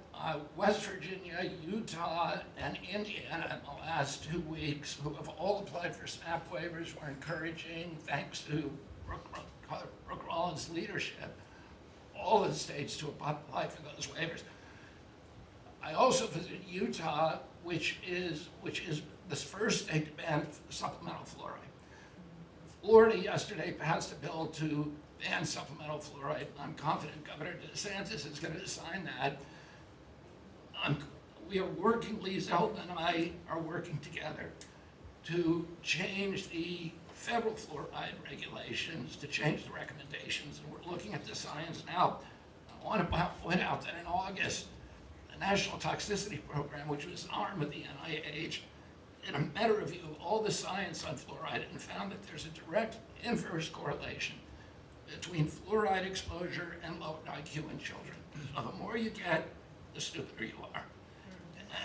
West Virginia, Utah, and Indiana in the last 2 weeks, who have all applied for SNAP waivers, were encouraging, thanks to Brooke Rollins' leadership, all the states to apply for those waivers. I also visited Utah, which is the first state to ban supplemental fluoride. Florida yesterday passed a bill to ban supplemental fluoride. I'm confident Governor DeSantis is going to sign that. We are working, Lee Zeldin and I are working together to change the federal fluoride regulations, to change the recommendations, and we're looking at the science now. I want to point out that in August, the National Toxicity Program, which was an arm of the NIH, did a meta-review of all the science on fluoride and found that there's a direct inverse correlation between fluoride exposure and low IQ in children. So the more you get, the stupider you are.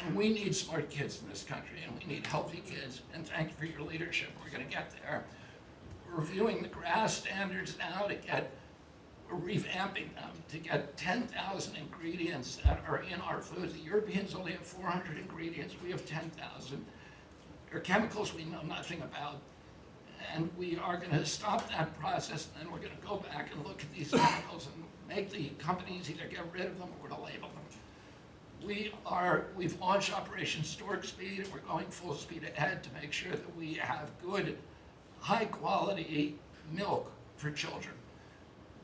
And we need smart kids in this country, and we need healthy kids, and thank you for your leadership. We're going to get there. We're reviewing the GRAS standards now we're revamping them to get 10,000 ingredients that are in our foods. The Europeans only have 400 ingredients. We have 10,000. There are chemicals we know nothing about, and we are going to stop that process, and then we're going to go back and look at these chemicals and make the companies either get rid of them or to label them. We've launched Operation Storage Speed, and we're going full speed ahead to make sure that we have good, high-quality milk for children.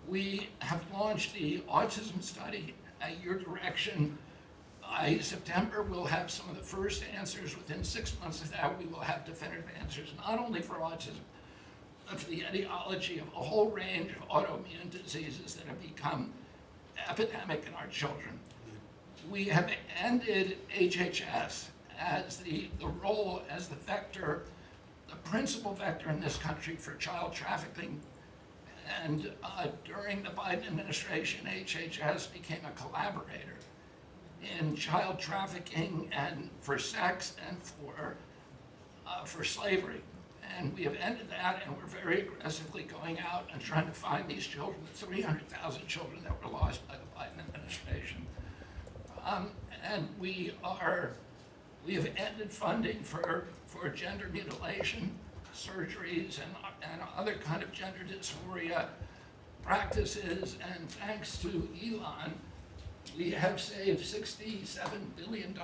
We have launched the autism study at your direction. By September, we'll have some of the first answers. Within 6 months of that, we will have definitive answers, not only for autism, but for the etiology of a whole range of autoimmune diseases that have become epidemic in our children. We have ended HHS as the role as the vector, the principal vector in this country for child trafficking. And during the Biden administration, HHS became a collaborator in child trafficking and for sex and for slavery. And we have ended that, and we're very aggressively going out and trying to find these children, the 300,000 children that were lost by the Biden administration. And we have ended funding for gender mutilation surgeries and other kind of gender dysphoria practices, and thanks to Elon, we have saved $67 billion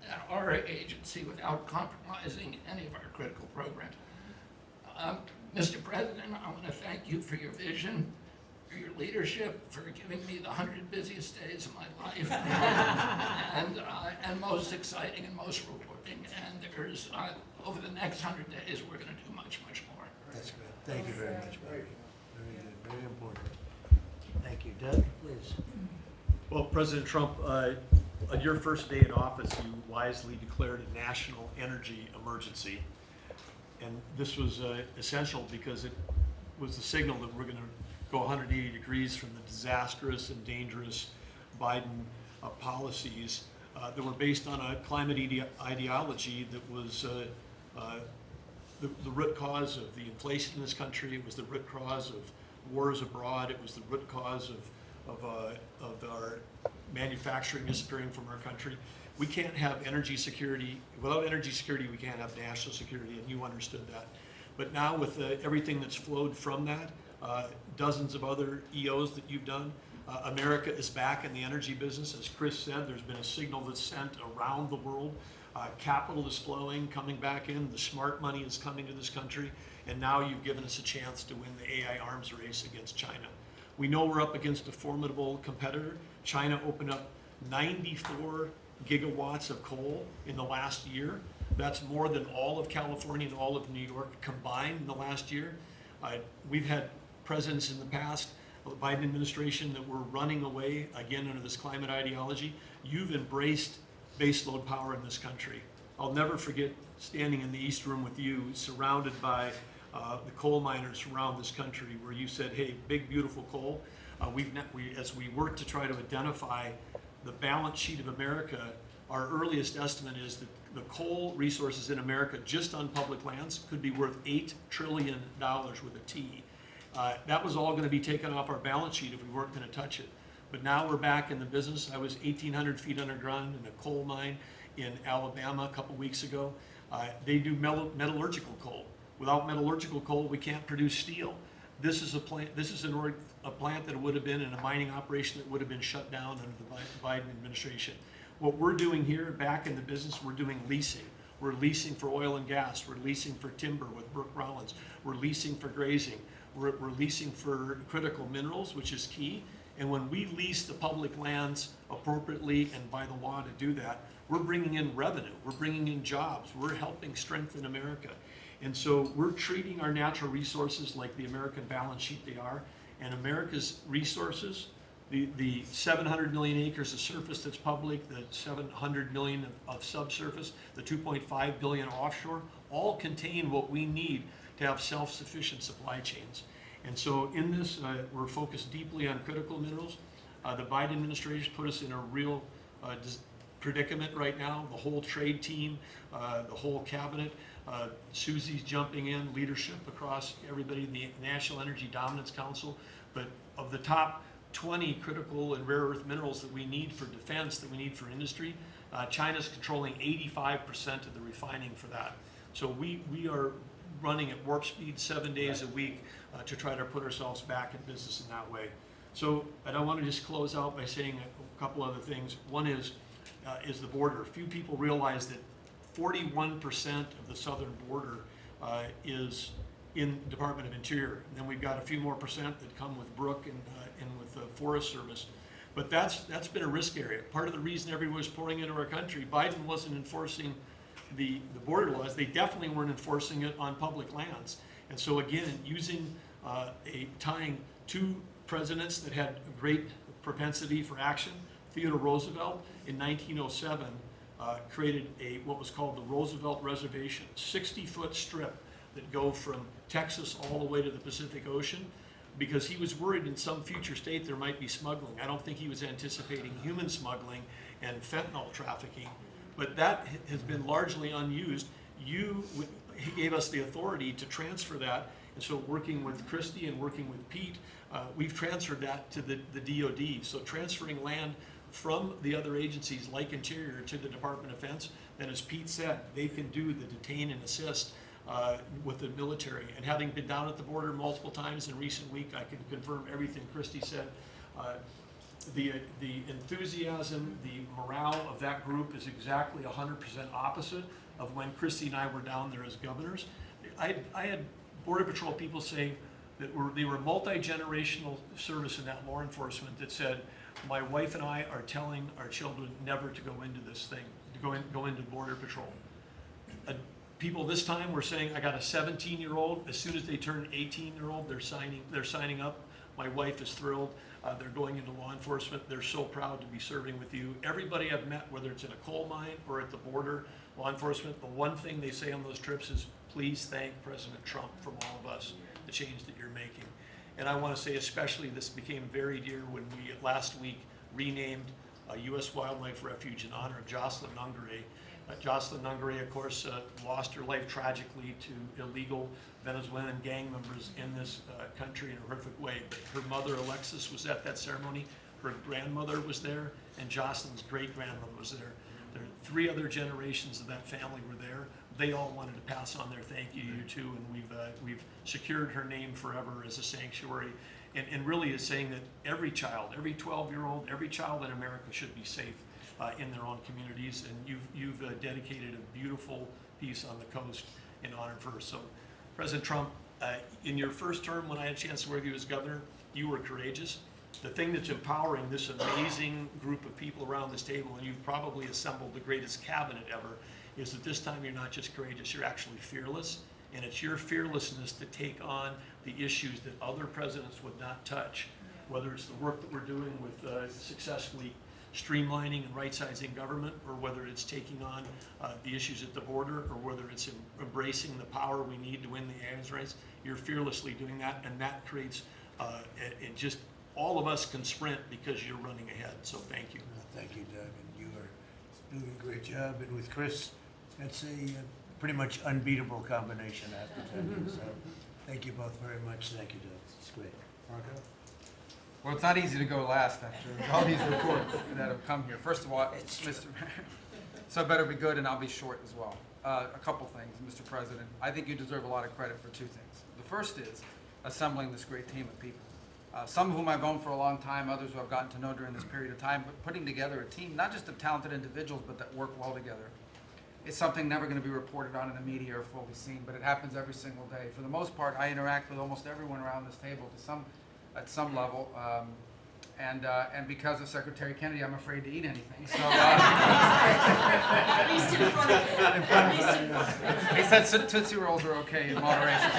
at our agency without compromising any of our critical programs. Mr. President, I want to thank you for your vision, for your leadership, for giving me the 100 busiest days of my life, and most exciting and most rewarding. And there's, over the next 100 days, we're going to do much, much more. That's good. Thank you very much, Mike. Very good, very important. Thank you. Doug, please. Well, President Trump, on your first day in office, you wisely declared a national energy emergency. And this was essential because it was the signal that we're going to go 180 degrees from the disastrous and dangerous Biden policies that were based on a climate ideology that was the root cause of the inflation in this country. It was the root cause of wars abroad. It was the root cause of our manufacturing disappearing from our country. We can't have energy security. Without energy security, we can't have national security, and you understood that. But now with everything that's flowed from that, dozens of other EOs that you've done, America is back in the energy business. As Chris said, there's been a signal that's sent around the world. Capital is flowing, coming back in. The smart money is coming to this country. And now you've given us a chance to win the AI arms race against China. We know we're up against a formidable competitor. China opened up 94 gigawatts of coal in the last year. That's more than all of California and all of New York combined in the last year. We've had presidents in the past, the Biden administration, that were running away, again, under this climate ideology. You've embraced baseload power in this country. I'll never forget standing in the East Room with you, surrounded by the coal miners around this country, where you said, hey, big, beautiful coal. As we work to try to identify the balance sheet of America, our earliest estimate is that the coal resources in America, just on public lands, could be worth $8 trillion with a T. That was all going to be taken off our balance sheet if we weren't going to touch it. But now we're back in the business. I was 1,800 feet underground in a coal mine in Alabama a couple weeks ago. They do metallurgical coal. Without metallurgical coal, we can't produce steel. This is a plant. This is a plant that would have been in a mining operation that would have been shut down under the Biden administration. What we're doing here, back in the business, we're doing leasing. We're leasing for oil and gas. We're leasing for timber with Brooke Rollins. We're leasing for grazing. We're leasing for critical minerals, which is key. And when we lease the public lands appropriately and by the law to do that, we're bringing in revenue. We're bringing in jobs. We're helping strengthen America. And so we're treating our natural resources like the American balance sheet they are. And America's resources, the 700 million acres of surface that's public, the 700 million of subsurface, the 2.5 billion offshore, all contain what we need to have self-sufficient supply chains. And so in this, we're focused deeply on critical minerals. The Biden administration put us in a real predicament right now. The whole trade team, the whole cabinet, Susie's jumping in, leadership across everybody, the National Energy Dominance Council. But of the top 20 critical and rare earth minerals that we need for defense, that we need for industry, China's controlling 85% of the refining for that. So we are running at warp speed 7 days a week to try to put ourselves back in business in that way. So, and I want to just close out by saying a couple other things. One is the border. Few people realize that 41% of the southern border is in the Department of Interior. And then we've got a few more percent that come with Brooke and with the Forest Service. But that's been a risk area. Part of the reason everyone was pouring into our country, Biden wasn't enforcing the border laws. They definitely weren't enforcing it on public lands. And so again, using tying two presidents that had a great propensity for action, Theodore Roosevelt in 1907 created what was called the Roosevelt Reservation, 60-foot strip that go from Texas all the way to the Pacific Ocean, because he was worried in some future state there might be smuggling. I don't think he was anticipating human smuggling and fentanyl trafficking, but that has been largely unused. He gave us the authority to transfer that, and so working with Christie and working with Pete, we've transferred that to the DOD. So transferring land from the other agencies like Interior to the Department of Defense, then as Pete said, they can do the detain and assist with the military. And having been down at the border multiple times in recent week, I can confirm everything Christie said. The enthusiasm, the morale of that group is exactly 100% opposite of when Christie and I were down there as governors. I had Border Patrol people say that they were multi-generational service in that law enforcement that said, my wife and I are telling our children never to go into this thing, to go into Border Patrol. People this time were saying, I got a 17-year-old, as soon as they turn 18-year-old, they're signing up. My wife is thrilled. They're going into law enforcement. They're so proud to be serving with you. Everybody I've met, whether it's in a coal mine or at the border, law enforcement, the one thing they say on those trips is, please thank President Trump from all of us, the change that you're making. And I want to say especially this became very dear when we last week renamed a U.S. Wildlife Refuge in honor of Jocelyn Nungare. Jocelyn Nungare, of course, lost her life tragically to illegal Venezuelan gang members in this country in a horrific way. But her mother, Alexis, was at that ceremony. Her grandmother was there, and Jocelyn's great-grandmother was there. There are 3 other generations of that family were there. They all wanted to pass on their thank you to you too, and we've secured her name forever as a sanctuary, and really is saying that every child, every 12-year-old, every child in America should be safe in their own communities, and you've dedicated a beautiful piece on the coast in honor of her. So, President Trump, in your first term when I had a chance to work with you as governor, you were courageous. The thing that's empowering this amazing group of people around this table, and you've probably assembled the greatest cabinet ever, is that this time you're not just courageous, you're actually fearless. And it's your fearlessness to take on the issues that other presidents would not touch, whether it's the work that we're doing with successfully streamlining and right-sizing government, or whether it's taking on the issues at the border, or whether it's embracing the power we need to win the arms race. You're fearlessly doing that, and that creates, it just, all of us can sprint because you're running ahead, so thank you. Thank you, Doug, and you are doing a great job, and with Chris, that's a pretty much unbeatable combination, I have to tell you, so thank you both very much. Thank you, Doug, it's great. Marco? Well, it's not easy to go last after all these reports that have come here. First of all, Mr. So it better be good, and I'll be short as well. A couple things, Mr. President. I think you deserve a lot of credit for two things. The first is assembling this great team of people. Some of whom I've known for a long time, others who I've gotten to know during this period of time, but putting together a team, not just of talented individuals, but that work well together. It's something never going to be reported on in the media or fully seen, but it happens every single day. For the most part, I interact with almost everyone around this table at some level, and because of Secretary Kennedy, I'm afraid to eat anything. So, At least in front of him. at least in front of him. He said Tootsie Rolls are okay in moderation.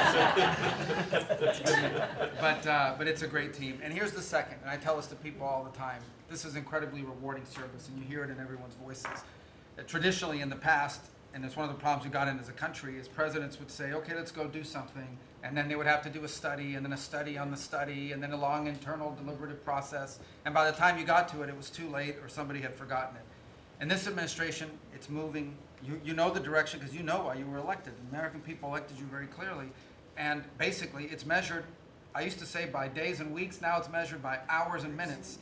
But it's a great team. And here's the second, and I tell this to people all the time. This is incredibly rewarding service, and you hear it in everyone's voices. Traditionally in the past, and it's one of the problems we got in as a country, is presidents would say, okay, let's go do something, and then they would have to do a study, and then a study on the study, and then a long internal deliberative process, and by the time you got to it, it was too late, or somebody had forgotten it. In this administration, it's moving. You know the direction, because you know why you were elected. The American people elected you very clearly, and basically it's measured, I used to say by days and weeks, now it's measured by hours and minutes,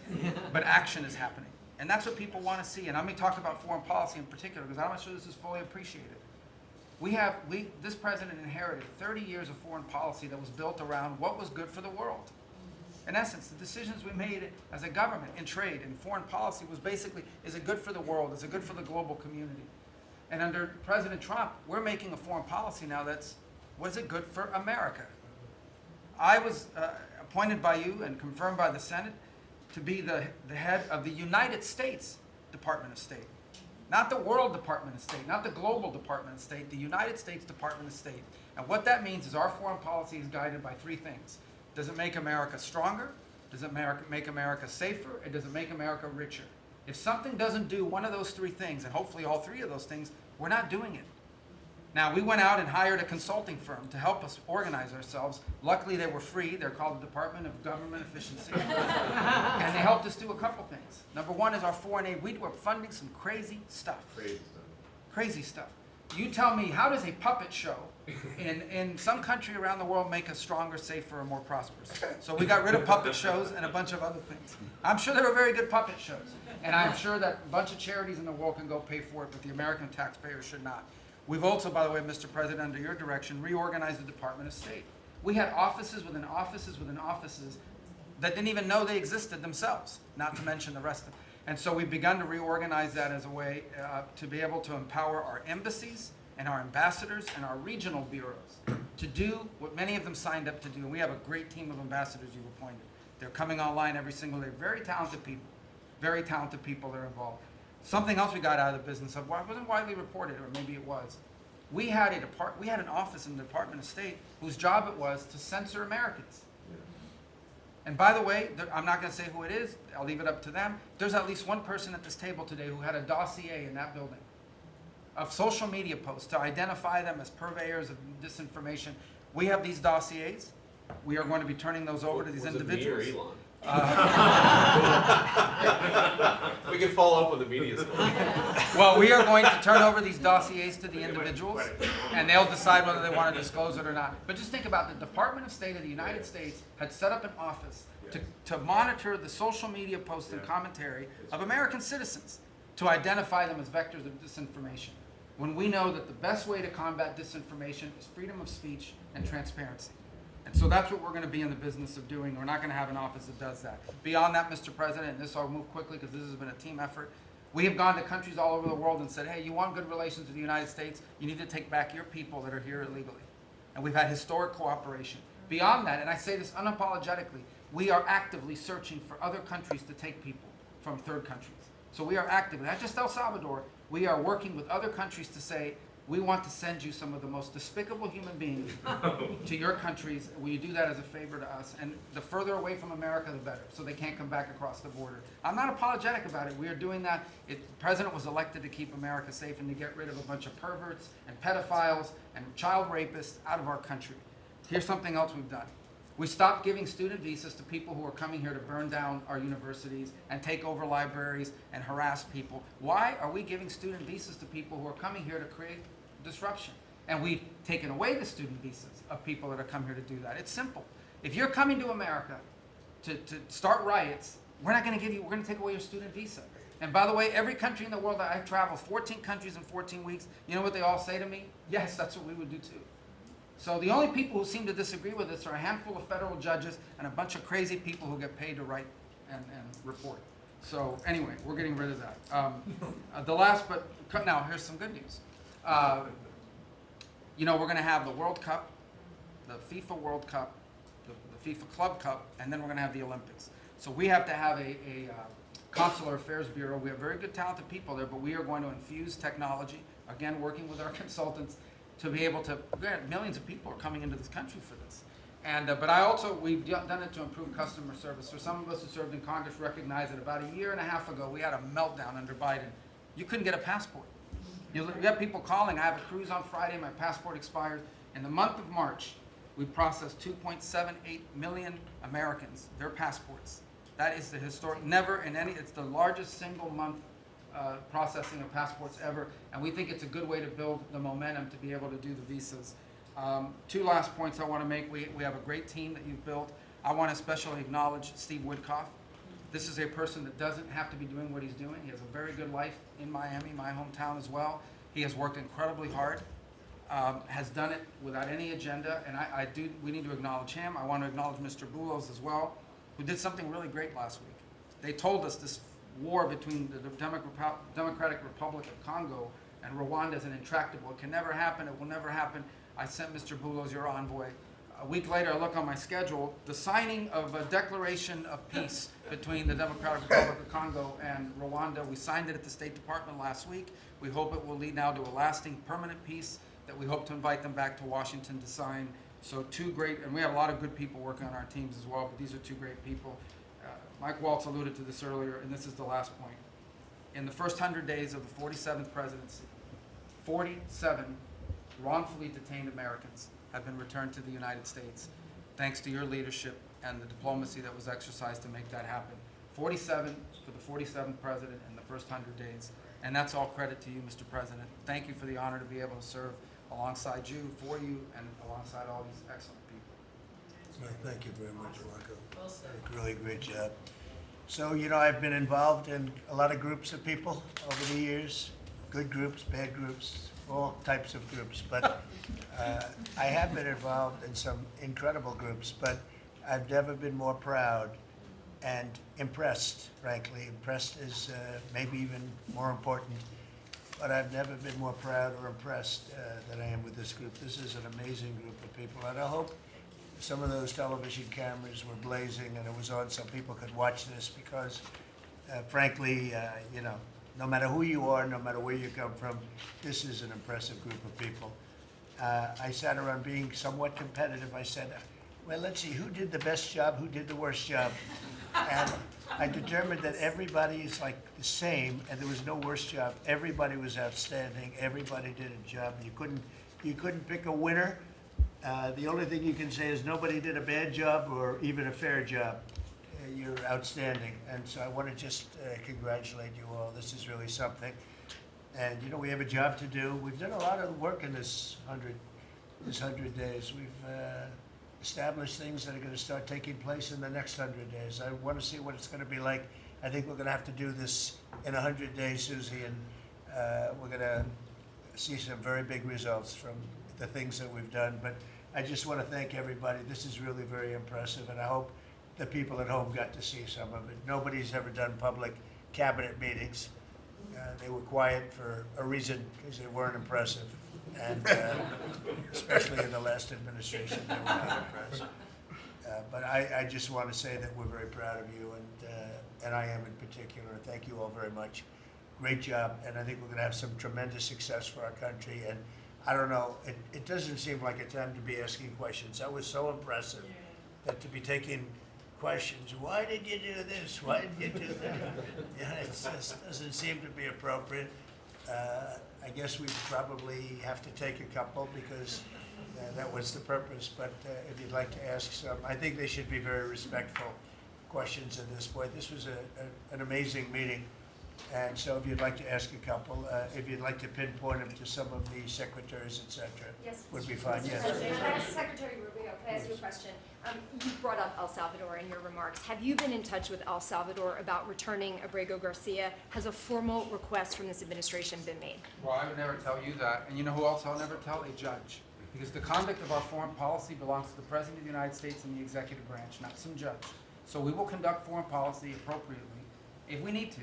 but action is happening. And that's what people want to see. And I'm going to talk about foreign policy in particular, because I'm not sure this is fully appreciated. This president inherited 30 years of foreign policy that was built around what was good for the world. In essence, the decisions we made as a government in trade and foreign policy was basically, is it good for the world? Is it good for the global community? And under President Trump, we're making a foreign policy now that's, was it good for America? I was appointed by you and confirmed by the Senate to be the head of the United States Department of State. Not the World Department of State, not the Global Department of State, the United States Department of State. And what that means is our foreign policy is guided by three things. Does it make America stronger? Does it make America safer? And does it make America richer? If something doesn't do one of those three things, and hopefully all three of those things, we're not doing it. Now, we went out and hired a consulting firm to help us organize ourselves. Luckily, they were free. They're called the Department of Government Efficiency. And they helped us do a couple things. Number one is our foreign aid. We were funding some crazy stuff. Crazy stuff. You tell me, how does a puppet show in some country around the world make us stronger, safer, or more prosperous? So we got rid of puppet shows and a bunch of other things. I'm sure there were very good puppet shows. And I'm sure that a bunch of charities in the world can go pay for it, but the American taxpayer should not. We've also, by the way, Mr. President, under your direction, reorganized the Department of State. We had offices within offices within offices that didn't even know they existed themselves, not to mention the rest of them. And so we've begun to reorganize that as a way to be able to empower our embassies and our ambassadors and our regional bureaus to do what many of them signed up to do. And we have a great team of ambassadors you've appointed. They're coming online every single day. Very talented people that are involved. Something else we got out of the business of, well, it wasn't widely reported, or maybe it was. We had an office in the Department of State whose job it was to censor Americans. And by the way, I'm not going to say who it is. I'll leave it up to them. There's at least one person at this table today who had a dossier in that building of social media posts to identify them as purveyors of disinformation. We have these dossiers. We are going to be turning those over to these individuals. Me or Elon? We can follow up with the media story. Well, we are going to turn over these dossiers to the individuals, and they'll decide whether they want to disclose it or not. But just think about it. The Department of State of the United States had set up an office to monitor the social media posts and commentary of American citizens to identify them as vectors of disinformation, when we know that the best way to combat disinformation is freedom of speech and transparency. And so that's what we're going to be in the business of doing. We're not going to have an office that does that. Beyond that, Mr. President, and this I'll move quickly because this has been a team effort, we have gone to countries all over the world and said, hey, you want good relations with the United States, you need to take back your people that are here illegally. And we've had historic cooperation. Beyond that, and I say this unapologetically, we are actively searching for other countries to take people from third countries. So we are actively, not just El Salvador, we are working with other countries to say, we want to send you some of the most despicable human beings to your countries. Will you do that as a favor to us? And the further away from America, the better, so they can't come back across the border. I'm not apologetic about it. We are doing that. The president was elected to keep America safe and to get rid of a bunch of perverts and pedophiles and child rapists out of our country. Here's something else we've done. We stopped giving student visas to people who are coming here to burn down our universities and take over libraries and harass people. Why are we giving student visas to people who are coming here to create disruption? And we've taken away the student visas of people that have come here to do that. It's simple. If you're coming to America to start riots, we're going to take away your student visa. And by the way, every country in the world that I've traveled, 14 countries in 14 weeks, you know what they all say to me? Yes, that's what we would do too. So the only people who seem to disagree with this are a handful of federal judges and a bunch of crazy people who get paid to write and report. So anyway, we're getting rid of that. The last, but now here's some good news. You know, we're going to have the World Cup, the FIFA World Cup, the FIFA Club Cup, and then we're going to have the Olympics. So we have to have a Consular Affairs Bureau. We have very good talented people there, but we are going to infuse technology, again, working with our consultants, to be able to, millions of people are coming into this country for this. And, but we've done it to improve customer service. For some of us who served in Congress recognize that about a year and a half ago, we had a meltdown under Biden. You couldn't get a passport. You have people calling, I have a cruise on Friday, my passport expires. In the month of March, we processed 2.78 million Americans, their passports. That is the historic, it's the largest single month processing of passports ever, and we think it's a good way to build the momentum to be able to do the visas. Two last points I want to make. We have a great team that you've built. I want to especially acknowledge Steve Woodcock. This is a person that doesn't have to be doing what he's doing. He has a very good life in Miami, my hometown as well. He has worked incredibly hard, has done it without any agenda, and we need to acknowledge him. I want to acknowledge Mr. Boulos as well, who did something really great last week. They told us this war between the Democratic Republic of Congo and Rwanda is intractable. It can never happen. It will never happen. I sent Mr. Boulos, your envoy. A week later, I look on my schedule, the signing of a declaration of peace between the Democratic Republic of Congo and Rwanda. We signed it at the State Department last week. We hope it will lead now to a lasting, permanent peace that we hope to invite them back to Washington to sign. So two great, and we have a lot of good people working on our teams as well, but these are two great people. Mike Waltz alluded to this earlier, and this is the last point. In the first 100 days of the 47th presidency, 47 wrongfully detained Americans have been returned to the United States, thanks to your leadership and the diplomacy that was exercised to make that happen. 47 for the 47th president in the first 100 days. And that's all credit to you, Mr. President. Thank you for the honor to be able to serve alongside you, for you, and alongside all these excellent people. Well, thank you very much, Marco. Really great job. So, you know, I've been involved in a lot of groups of people over the years, good groups, bad groups, all types of groups, but I have been involved in some incredible groups, but I've never been more proud and impressed, frankly. Impressed is maybe even more important, but I've never been more proud or impressed than I am with this group. This is an amazing group of people, and I hope some of those television cameras were blazing and it was on so people could watch this because, frankly, you know, no matter who you are, no matter where you come from, this is an impressive group of people. I sat around being somewhat competitive. I said, well, let's see, who did the best job, who did the worst job? And I determined that everybody is like the same, and there was no worst job. Everybody was outstanding. Everybody did a job. You couldn't pick a winner. The only thing you can say is nobody did a bad job or even a fair job. You're outstanding, and so I want to just congratulate you all. This is really something. And you know, we have a job to do. We've done a lot of work in this 100 days. We've established things that are going to start taking place in the next 100 days. I want to see what it's going to be like. I think we're going to have to do this in 100 days, Susie, and we're going to see some very big results from the things that we've done. But I just want to thank everybody. This is really very impressive, and I hope the people at home got to see some of it. Nobody's ever done public cabinet meetings. They were quiet for a reason, because they weren't impressive. And especially in the last administration, they were not impressive. But I just want to say that we're very proud of you, and I am in particular. Thank you all very much. Great job, and I think we're going to have some tremendous success for our country. And I don't know, it doesn't seem like a time to be asking questions. That was so impressive, that to be taking questions, why did you do this? Why did you do that? Yeah, it just doesn't seem to be appropriate. I guess we probably have to take a couple because that was the purpose. But if you'd like to ask some, I think they should be very respectful questions at this point. This was an amazing meeting. And so if you'd like to ask a couple, if you'd like to pinpoint them to some of the secretaries, et cetera, Yes. would be fine, yes. Secretary Rubio, can I ask you a question? You brought up El Salvador in your remarks. Have you been in touch with El Salvador about returning Abrego Garcia? Has a formal request from this administration been made? Well, I would never tell you that. And you know who else I'll never tell? A judge. Because the conduct of our foreign policy belongs to the President of the United States and the executive branch, not some judge. So we will conduct foreign policy appropriately if we need to,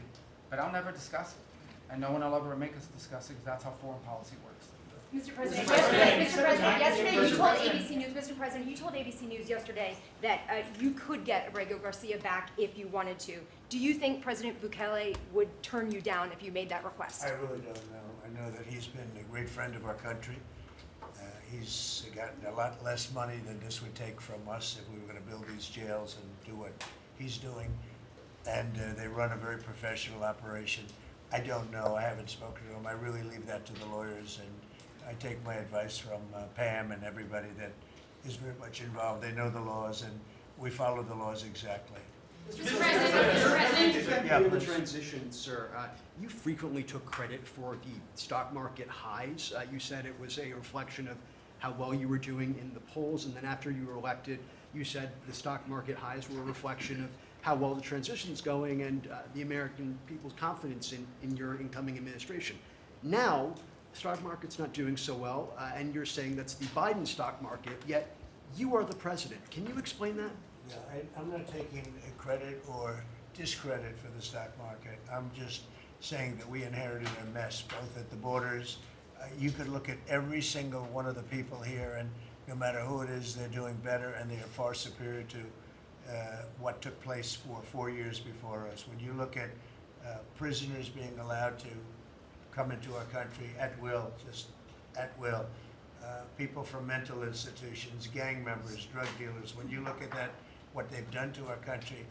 but I'll never discuss it. And no one will ever make us discuss it because that's how foreign policy works. Mr. President, yesterday you told ABC News, Mr. President, you told ABC News yesterday that you could get Abrego Garcia back if you wanted to. Do you think President Bukele would turn you down if you made that request? I really don't know. I know that he's been a great friend of our country. He's gotten a lot less money than this would take from us if we were going to build these jails and do what he's doing. And they run a very professional operation. I don't know. I haven't spoken to him. I really leave that to the lawyers, and I take my advice from Pam and everybody that is very much involved. They know the laws, and we follow the laws exactly. Mr. President. Yeah, In the please. transition, sir, you frequently took credit for the stock market highs. You said it was a reflection of how well you were doing in the polls, and then after you were elected, you said the stock market highs were a reflection of how well the transition's going and the American people's confidence in your incoming administration. Now, the stock market's not doing so well, and you're saying that's the Biden stock market, yet you are the president. Can you explain that? Yeah, I'm not taking credit or discredit for the stock market. I'm just saying that we inherited a mess, both at the borders. You could look at every single one of the people here, and no matter who it is, they're doing better, and they are far superior to what took place for 4 years before us. When you look at prisoners being allowed to come into our country at will, just at will, people from mental institutions, gang members, drug dealers, when you look at that, what they've done to our country,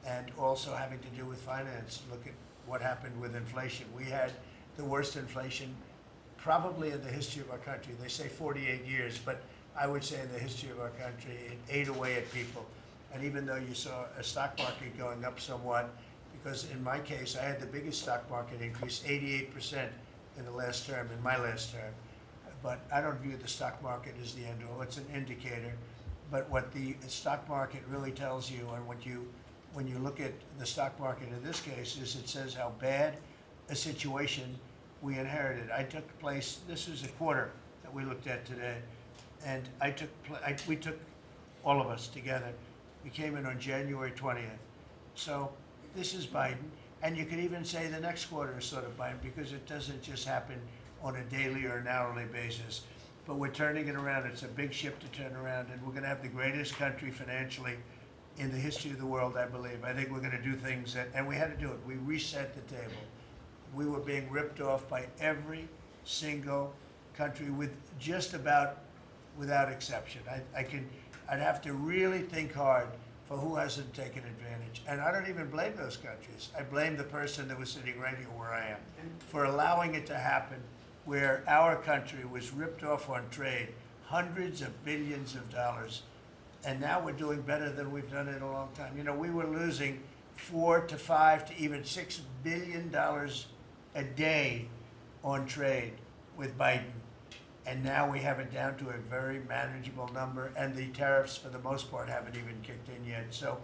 and also having to do with finance, look at what happened with inflation. We had the worst inflation probably in the history of our country. They say 48 years, but I would say in the history of our country, it ate away at people. And even though you saw a stock market going up somewhat, because in my case, I had the biggest stock market increase, 88% in the last term, in my last term. But I don't view the stock market as the end all. It's an indicator. But what the stock market really tells you, and when you look at the stock market in this case, is it says how bad a situation we inherited. I took place, this is a quarter that we looked at today, and we took all of us together. We came in on January 20th. So this is Biden, and you could even say the next quarter is sort of Biden because it doesn't just happen on a daily or an hourly basis. But we're turning it around. It's a big ship to turn around, and we're going to have the greatest country financially in the history of the world, I believe. I think we're going to do things that, and we had to do it. We reset the table. We were being ripped off by every single country with just about, without exception. I'd have to really think hard for who hasn't taken advantage. And I don't even blame those countries. I blame the person that was sitting right here where I am for allowing it to happen, where our country was ripped off on trade, hundreds of billions of dollars, and now we're doing better than we've done in a long time. You know, we were losing $4 to $5 to even $6 billion a day on trade with Biden. And now we have it down to a very manageable number, and the tariffs, for the most part, haven't even kicked in yet. So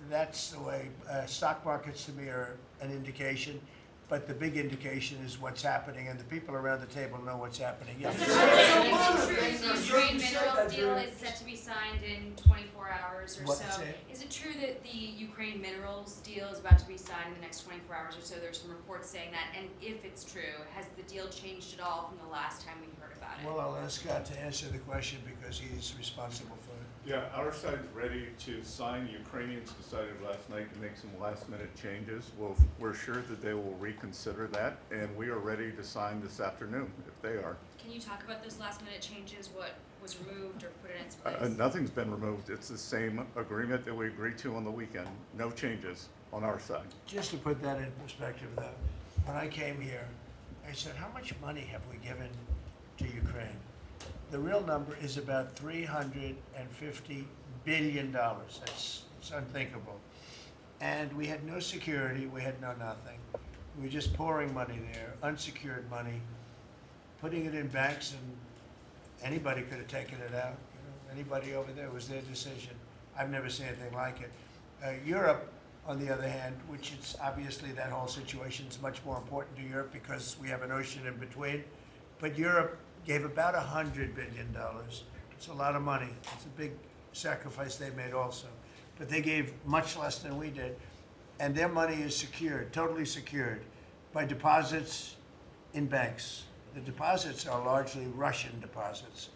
that's the way. Stock markets, to me, are an indication, but the big indication is what's happening, and the people around the table know what's happening. Yes. The Ukraine minerals deal is set to be signed in 24 hours or What's so. that? Is it true that the Ukraine minerals deal is about to be signed in the next 24 hours or so? There's some reports saying that. And if it's true, has the deal changed at all from the last time we heard about it? Well, I'll ask Scott to answer the question because he's responsible for it. Yeah, our side's ready to sign. Ukrainians decided last night to make some last-minute changes. We're sure that they will reconsider that, and we are ready to sign this afternoon if they are. Can you talk about those last-minute changes? What was removed or put in its place? Nothing's been removed. It's the same agreement that we agreed to on the weekend. No changes on our side. Just to put that in perspective, though, when I came here, I said, how much money have we given to Ukraine? The real number is about $350 billion. It's unthinkable. and we had no security, we had no nothing. We were just pouring money there, unsecured money, putting it in banks, and anybody could have taken it out. Anybody over there, it was their decision. I've never seen anything like it. Europe, on the other hand, which is obviously that whole situation is much more important to Europe because we have an ocean in between. But Europe gave about $100 billion. It's a lot of money. It's a big sacrifice they made also. But they gave much less than we did. And their money is secured, totally secured, by deposits in banks. The deposits are largely Russian deposits.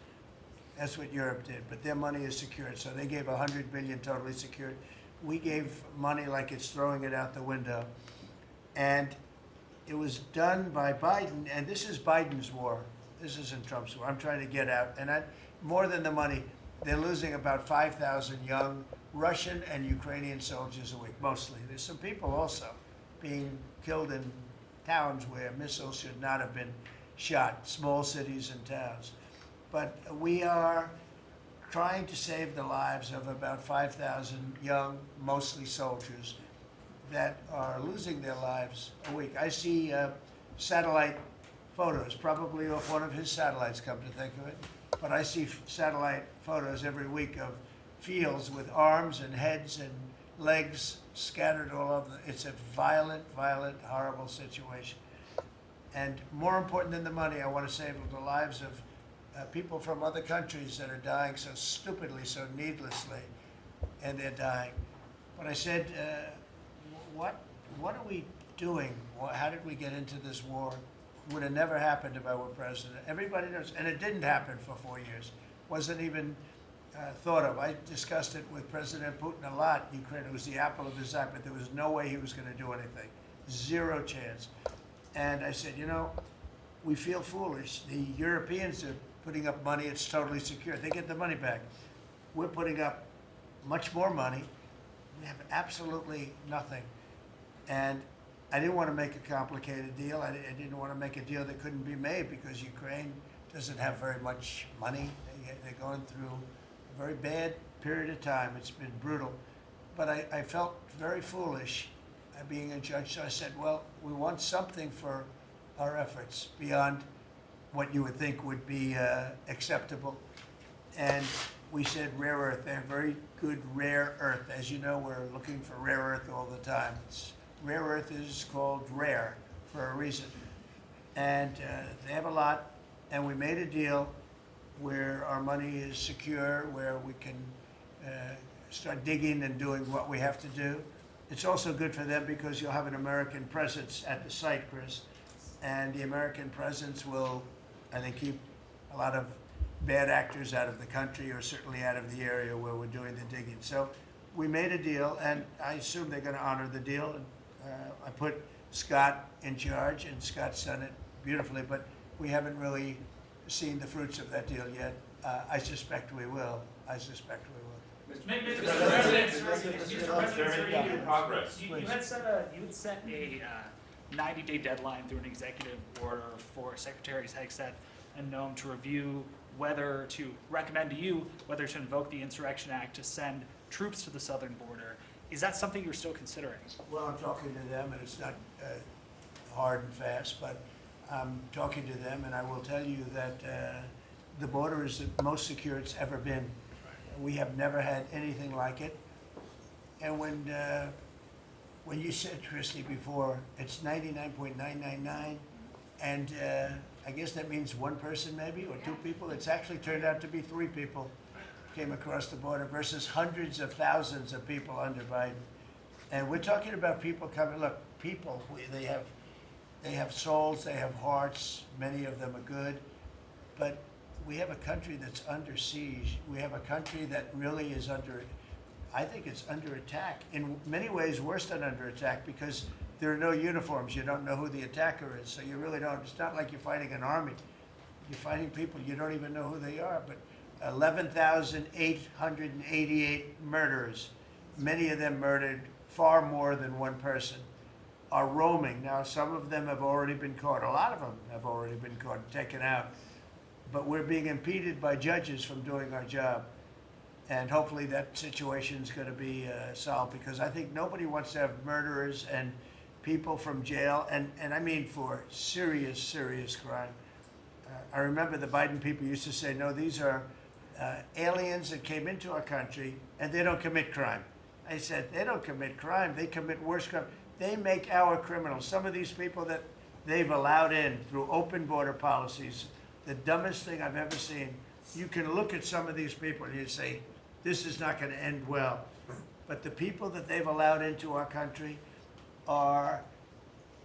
That's what Europe did, but their money is secured. So they gave $100 billion totally secured. We gave money like it's throwing it out the window. And it was done by Biden, and this is Biden's war. This isn't Trump's war. I'm trying to get out. And more than the money, they're losing about 5,000 young Russian and Ukrainian soldiers a week, mostly. There's some people also being killed in towns where missiles should not have been shot, small cities and towns. But we are trying to save the lives of about 5,000 young, mostly soldiers, that are losing their lives a week. I see satellite photos, probably off one of his satellites, come to think of it, but I see satellite photos every week of fields with arms and heads and legs scattered all over. It's a violent, violent, horrible situation. And more important than the money, I want to save the lives of people from other countries that are dying so stupidly, so needlessly, and they're dying. But I said, what are we doing? How did we get into this war? It would have never happened if I were president. Everybody knows, and it didn't happen for 4 years. Wasn't even thought of. I discussed it with President Putin a lot. Ukraine, it was the apple of his eye, but there was no way he was going to do anything. Zero chance. And I said, we feel foolish. The Europeans are putting up money. It's totally secure. They get the money back. We're putting up much more money. We have absolutely nothing. And I didn't want to make a complicated deal. I didn't want to make a deal that couldn't be made because Ukraine doesn't have very much money. They're going through a very bad period of time. It's been brutal. But I felt very foolish being a judge. So I said, well, we want something for our efforts beyond what you would think would be acceptable. And we said rare earth. They have very good rare earth. As you know, we're looking for rare earth all the time. Rare earth is called rare for a reason. And they have a lot. And we made a deal where our money is secure, where we can start digging and doing what we have to do. It's also good for them because you'll have an American presence at the site, Chris. And the American presence will, I think, keep a lot of bad actors out of the country, or certainly out of the area where we're doing the digging. So we made a deal, and I assume they're going to honor the deal. And, I put Scott in charge, and Scott's done it beautifully, but we haven't really seen the fruits of that deal yet. I suspect we will. I suspect we will. Mr. President, in progress. You had set a 90-day deadline through an executive order for Secretaries Hegseth and Noem to review whether to recommend to you whether to invoke the Insurrection Act to send troops to the southern border. Is that something you're still considering? Well, I'm talking to them, and it's not hard and fast, but I'm talking to them, and I will tell you that the border is the most secure it's ever been. We have never had anything like it. And when you said, Christy, before, it's 99.999, and I guess that means one person maybe, or two people. It's actually turned out to be 3 people came across the border versus hundreds of thousands of people under Biden. And we're talking about people coming. Look, people, they have souls, they have hearts. Many of them are good, but we have a country that's under siege. We have a country that really is under, I think it's under attack. In many ways, worse than under attack, because there are no uniforms. You don't know who the attacker is, so you really don't. It's not like you're fighting an army. You're fighting people. You don't even know who they are. But 11,888 murderers, many of them murdered far more than one person, are roaming. Now, some of them have already been caught. A lot of them have already been caught, taken out. But we're being impeded by judges from doing our job. And hopefully that situation is going to be solved, because I think nobody wants to have murderers and people from jail, and I mean for serious, serious crime. I remember the Biden people used to say, no, these are aliens that came into our country and they don't commit crime. I said, they don't commit crime, they commit worse crime. They make our criminals. Some of these people that they've allowed in through open border policies, the dumbest thing I've ever seen. You can look at some of these people and you say, this is not going to end well. But the people that they've allowed into our country are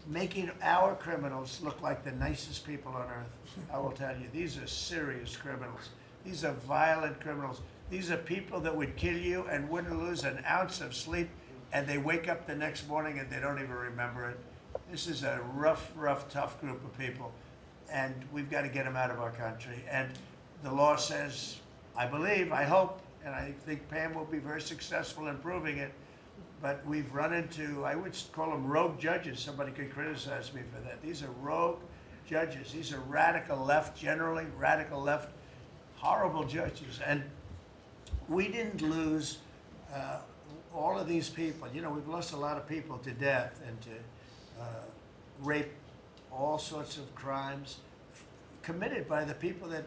making our criminals look like the nicest people on earth. I will tell you, these are serious criminals. These are violent criminals. These are people that would kill you and wouldn't lose an ounce of sleep, and they wake up the next morning and they don't even remember it. This is a rough, rough, tough group of people, and we've got to get them out of our country. And the law says, I believe, I hope, and I think Pam will be very successful in proving it, but we've run into, I would call them rogue judges. Somebody could criticize me for that. These are rogue judges. These are radical left, generally radical left, horrible judges. And we didn't lose all of these people. You know, we've lost a lot of people to death and to rape, all sorts of crimes committed by the people that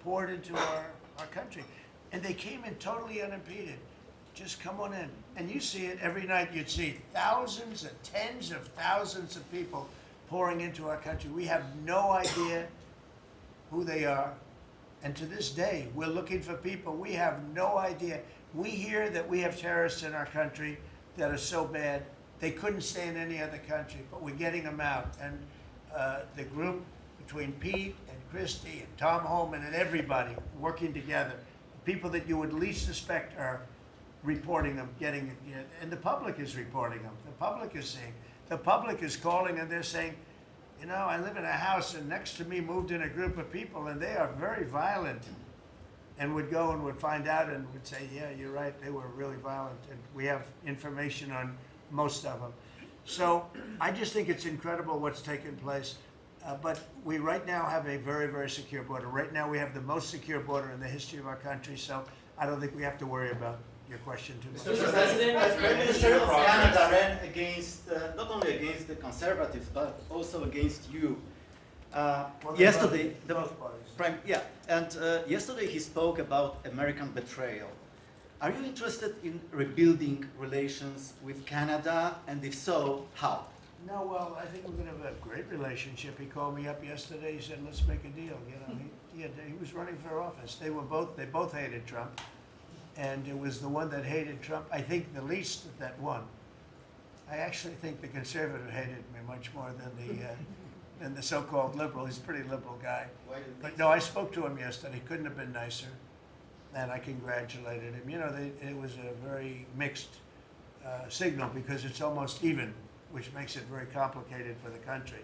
poured into our country. And they came in totally unimpeded. Just come on in. And you see it every night. You'd see thousands and tens of thousands of people pouring into our country. We have no idea who they are. And to this day, we're looking for people. We have no idea. We hear that we have terrorists in our country that are so bad, they couldn't stay in any other country, but we're getting them out. And the group between Pete and Christie and Tom Holman and everybody working together, people that you would least suspect are reporting them, getting it, and the public is reporting them. The public is seeing. The public is calling and they're saying, you know, I live in a house and next to me moved in a group of people and they are very violent, and would go and would find out and would say, yeah, you're right, they were really violent, and we have information on most of them. So I just think it's incredible what's taken place. But we right now have a very, very secure border. Right now we have the most secure border in the history of our country, so I don't think we have to worry about your question too much. Mr. President, as Prime Minister of Canada ran against, not only against the Conservatives, but also against you. Yesterday, yesterday he spoke about American betrayal. Are you interested in rebuilding relations with Canada, and if so, how? No, well, I think we're going to have a great relationship. He called me up yesterday. He said, "Let's make a deal." You know, he was running for office. They both hated Trump, and it was the one that hated Trump, I think, the least that won. I actually think the conservative hated me much more than the so-called liberal. He's a pretty liberal guy. But no, I spoke to him yesterday. Couldn't have been nicer, and I congratulated him. You know, it was a very mixed signal, because it's almost even, which makes it very complicated for the country.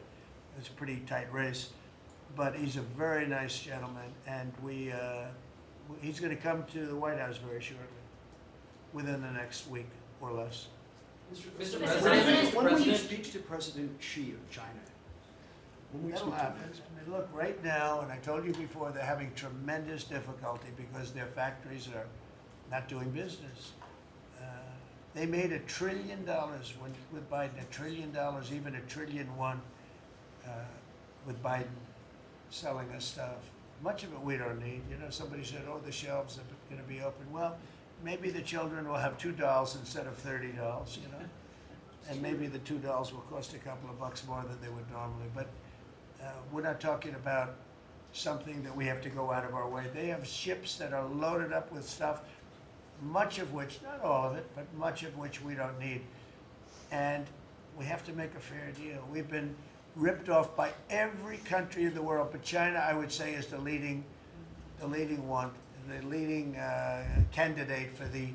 It's a pretty tight race, but he's a very nice gentleman, and he's going to come to the White House very shortly, within the next week or less. Mr. President, when will you speak to President Xi of China? That'll happen. I mean, look, right now, and I told you before, they're having tremendous difficulty because their factories are not doing business. They made $1 trillion with Biden, $1 trillion, even $1.1 trillion with Biden selling us stuff. Much of it we don't need. You know, somebody said, oh, the shelves are going to be open. Well, maybe the children will have $2 instead of $30, you know, and maybe the $2 will cost a couple of bucks more than they would normally. But we're not talking about something that we have to go out of our way. They have ships that are loaded up with stuff, much of which, not all of it, but much of which we don't need. And we have to make a fair deal. We've been ripped off by every country in the world, but China, I would say, is the leading one, the leading candidate for the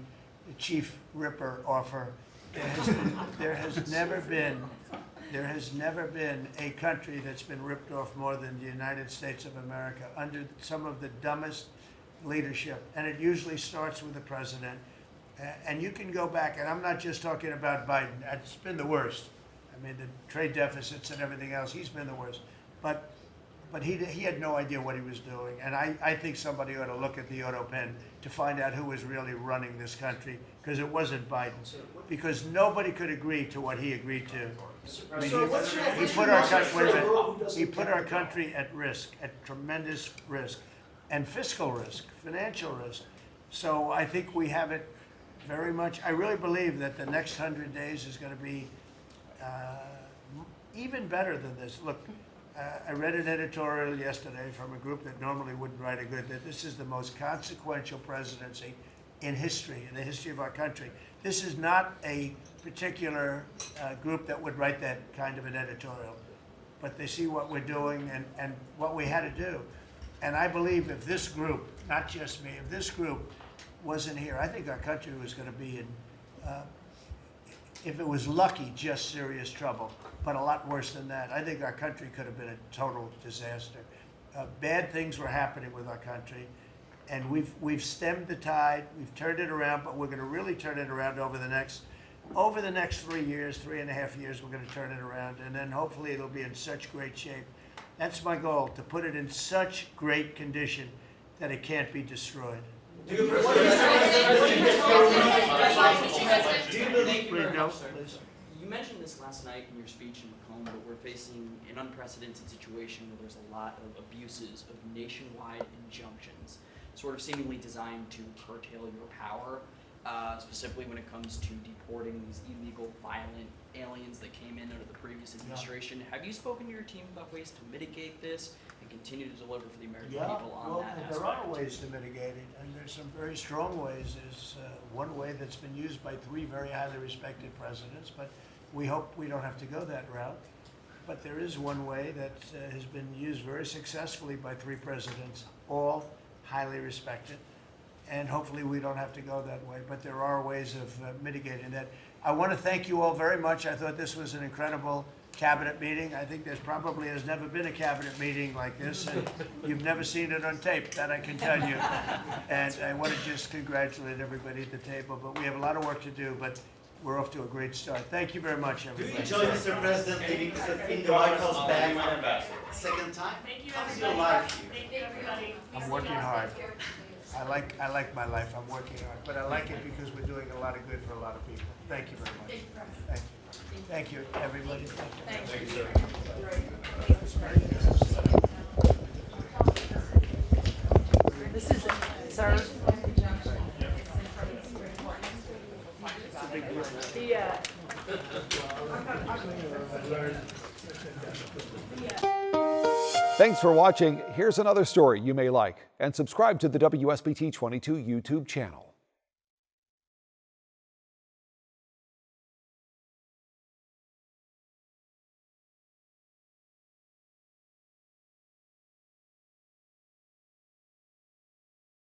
chief ripper offer. There has never been a country that's been ripped off more than the United States of America under some of the dumbest leadership, and it usually starts with the president. And you can go back, and I'm not just talking about Biden. It's been the worst. I mean, the trade deficits and everything else, he's been the worst. But but he had no idea what he was doing. And I think somebody ought to look at the auto pen to find out who was really running this country, because it wasn't Biden. Because nobody could agree to what he agreed to. I mean, he put our country at risk, at tremendous risk, and fiscal risk, financial risk. So I think we have it very much. I really believe that the next 100 days is going to be even better than this. Look, I read an editorial yesterday from a group that normally wouldn't write a good, that this is the most consequential presidency in history, in the history of our country. This is not a particular group that would write that kind of an editorial, but they see what we're doing and what we had to do. And I believe if this group, not just me, if this group wasn't here, I think our country was going to be in, if it was lucky, just serious trouble, but a lot worse than that. I think our country could have been a total disaster. Bad things were happening with our country, and we've stemmed the tide, we've turned it around, but we're going to really turn it around over the next 3 years, 3.5 years, we're going to turn it around, and then hopefully it'll be in such great shape. That's my goal, to put it in such great condition that it can't be destroyed. Do you believe You mentioned this last night in your speech in Macomb, but we're facing an unprecedented situation where there's a lot of abuses of nationwide injunctions, sort of seemingly designed to curtail your power, specifically when it comes to deporting these illegal, violent aliens that came in under the previous administration. Have you spoken to your team about ways to mitigate this and continue to deliver for the American people on that aspect? There are ways to mitigate it, and there's some very strong ways. There's one way that's been used by 3 very highly respected presidents, but we hope we don't have to go that route. But there is one way that has been used very successfully by 3 presidents, all highly respected, and hopefully we don't have to go that way. But there are ways of mitigating that. I want to thank you all very much. I thought this was an incredible cabinet meeting. I think there's probably has never been a cabinet meeting like this, and you've never seen it on tape, that I can tell you. And I want to just congratulate everybody at the table, but we have a lot of work to do, but we're off to a great start. Thank you very much, everybody. Do you enjoy, Mr. President, in the White House back second time? Thank you, How's everybody. your life here? Thank you, everybody. I'm working hard. I like my life. I'm working hard, but I like it because we're doing a lot of good for a lot of people. Thank you very much. Thank you. Thank you, everybody. Thank you. This is, sir. Thanks for watching. Here's another story you may like, and subscribe to the WSBT 22 YouTube channel.